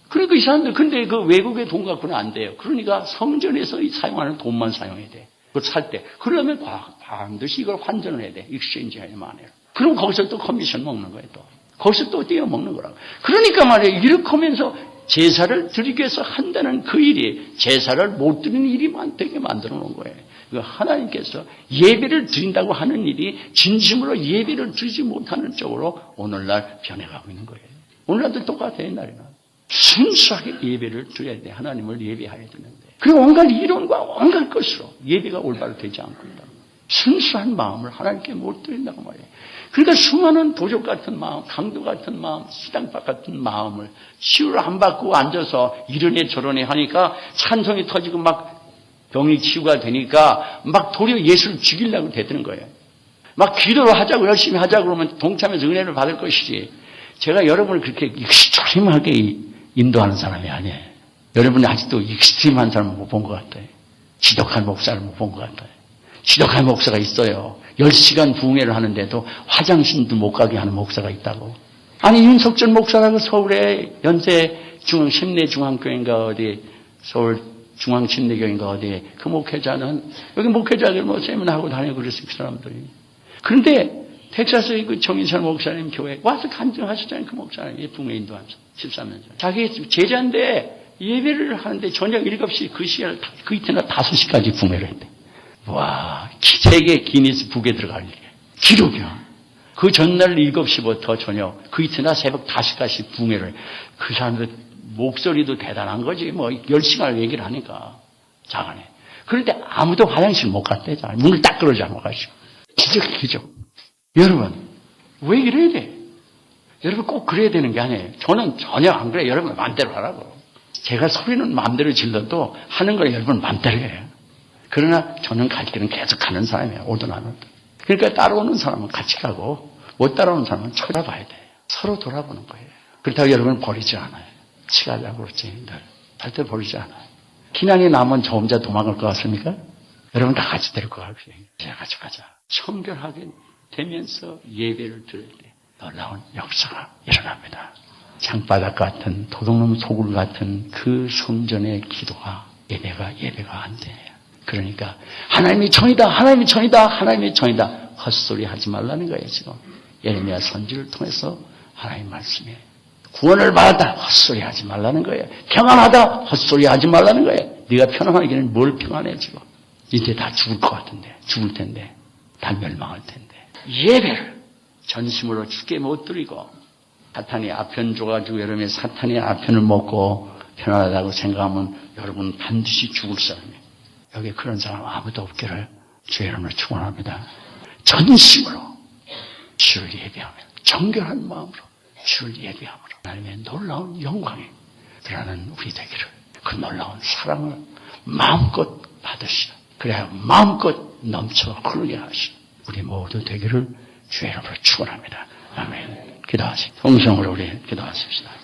그러니까 이 사람들 근데 그 외국의 돈 갖고는 안 돼요. 그러니까 성전에서 사용하는 돈만 사용해야 돼. 그걸 살 때. 그러면 반드시 이걸 환전을 해야 돼. 익스체인지 해야만 해요. 그럼 거기서 또 커미션 먹는 거예요. 또. 거기서 또 떼어 먹는 거라고. 그러니까 말이에요. 이렇게 하면서 제사를 드리기 위해서 한다는 그 일이 제사를 못 드리는 일이 되게 만들어 놓은 거예요. 하나님께서 예배를 드린다고 하는 일이 진심으로 예배를 드리지 못하는 쪽으로 오늘날 변해가고 있는 거예요. 오늘날도 똑같아요. 옛날에는. 순수하게 예배를 드려야 돼. 하나님을 예배해야 되는데. 그 온갖 이론과 온갖 것으로 예배가 올바로 되지 않고 있다. 순수한 마음을 하나님께 못 드린다고 말이에요. 그러니까 수많은 도적 같은 마음, 강도 같은 마음, 수당박 같은 마음을 치유를 안 받고 앉아서 이러네 저러네 하니까 찬송이 터지고 막 병이 치유가 되니까 막 도리어 예수를 죽이려고 되드는 거예요. 막 기도를 하자고 열심히 하자고 그러면 동참해서 은혜를 받을 것이지. 제가 여러분을 그렇게 익스트림하게 인도하는 사람이 아니에요. 여러분이 아직도 익스트림한 사람을 못 본 것 같아요. 지독한 목사를 못 본 것 같아요. 지독한 목사가 있어요. 10시간 부흥회를 하는데도 화장실도 못 가게 하는 목사가 있다고. 아니 윤석철 목사라고 서울의 연세 심내중앙교회인가 어디 서울 중앙심내교인가 어디 그 목회자는 여기 목회자들 뭐 세미나하고 다니고 그랬어요. 그 사람들이. 그런데 텍사스의 그 정인철 목사님 교회 와서 간증하시잖아요. 그 목사님 부흥회 인도하면서 13년 전에. 자기 제자인데 예배를 하는데 저녁 7시 그 시간을 그 이튿날 5시까지 부흥회를 했대. 와, 세계 기니스 북에 들어갈 일이에요. 기록이야. 그 전날 7시부터 저녁, 그 이튿날 새벽 5시까지 부흥회를. 그 사람들 목소리도 대단한 거지. 뭐 10시간 얘기를 하니까. 자간에. 그런데 아무도 화장실 못 갔대. 문을 딱 끌어 잠가가지고. 기적. 여러분, 왜 이래야 돼? 여러분 꼭 그래야 되는 게 아니에요. 저는 전혀 안 그래요. 여러분 마음대로 하라고. 제가 소리는 마음대로 질러도 하는 걸 여러분 마음대로 해요. 그러나 저는 갈 길은 계속 가는 사람이에요. 오든 안 오든. 그러니까 따라오는 사람은 같이 가고 못 따라오는 사람은 쳐다봐야 돼요. 서로 돌아보는 거예요. 그렇다고 여러분은 버리지 않아요. 치가자고 그렇지. 절대 버리지 않아요. 기난이 나면 저 혼자 도망갈 것 같습니까? 여러분 다 같이 데리고 가세요. 같이 가자. 청결하게 되면서 예배를 드릴 때 놀라운 역사가 일어납니다. 장바닥 같은 도둑놈 소굴 같은 그 성전의 기도가 예배가 안 돼요. 그러니까 하나님이 전이다. 헛소리 하지 말라는 거예요. 지금 예레미야 선지를 통해서 하나님 말씀에 구원을 받았다. 헛소리 하지 말라는 거예요. 평안하다. 헛소리 하지 말라는 거예요. 네가 평안하기는 뭘 평안해 지금. 이제 다 죽을 것 같은데. 죽을 텐데. 다 멸망할 텐데. 예배를 전심으로 주께 못 드리고 사탄이 아편 줘가지고 여러분이 사탄이 아편을 먹고 편안하다고 생각하면 여러분 반드시 죽을 사람이에요. 여기 그런 사람 아무도 없기를 주의 이름으로 축원합니다. 전심으로 주를 예배하며 정결한 마음으로 주를 예배함으로 하나님의 놀라운 영광에 드러나는 우리 되기를, 그 놀라운 사랑을 마음껏 받으시고 그래야 마음껏 넘쳐 흐르게 하시고 우리 모두 되기를 주의 이름으로 축원합니다. 아멘. 기도하십시다. 동성으로 우리 기도하십시다.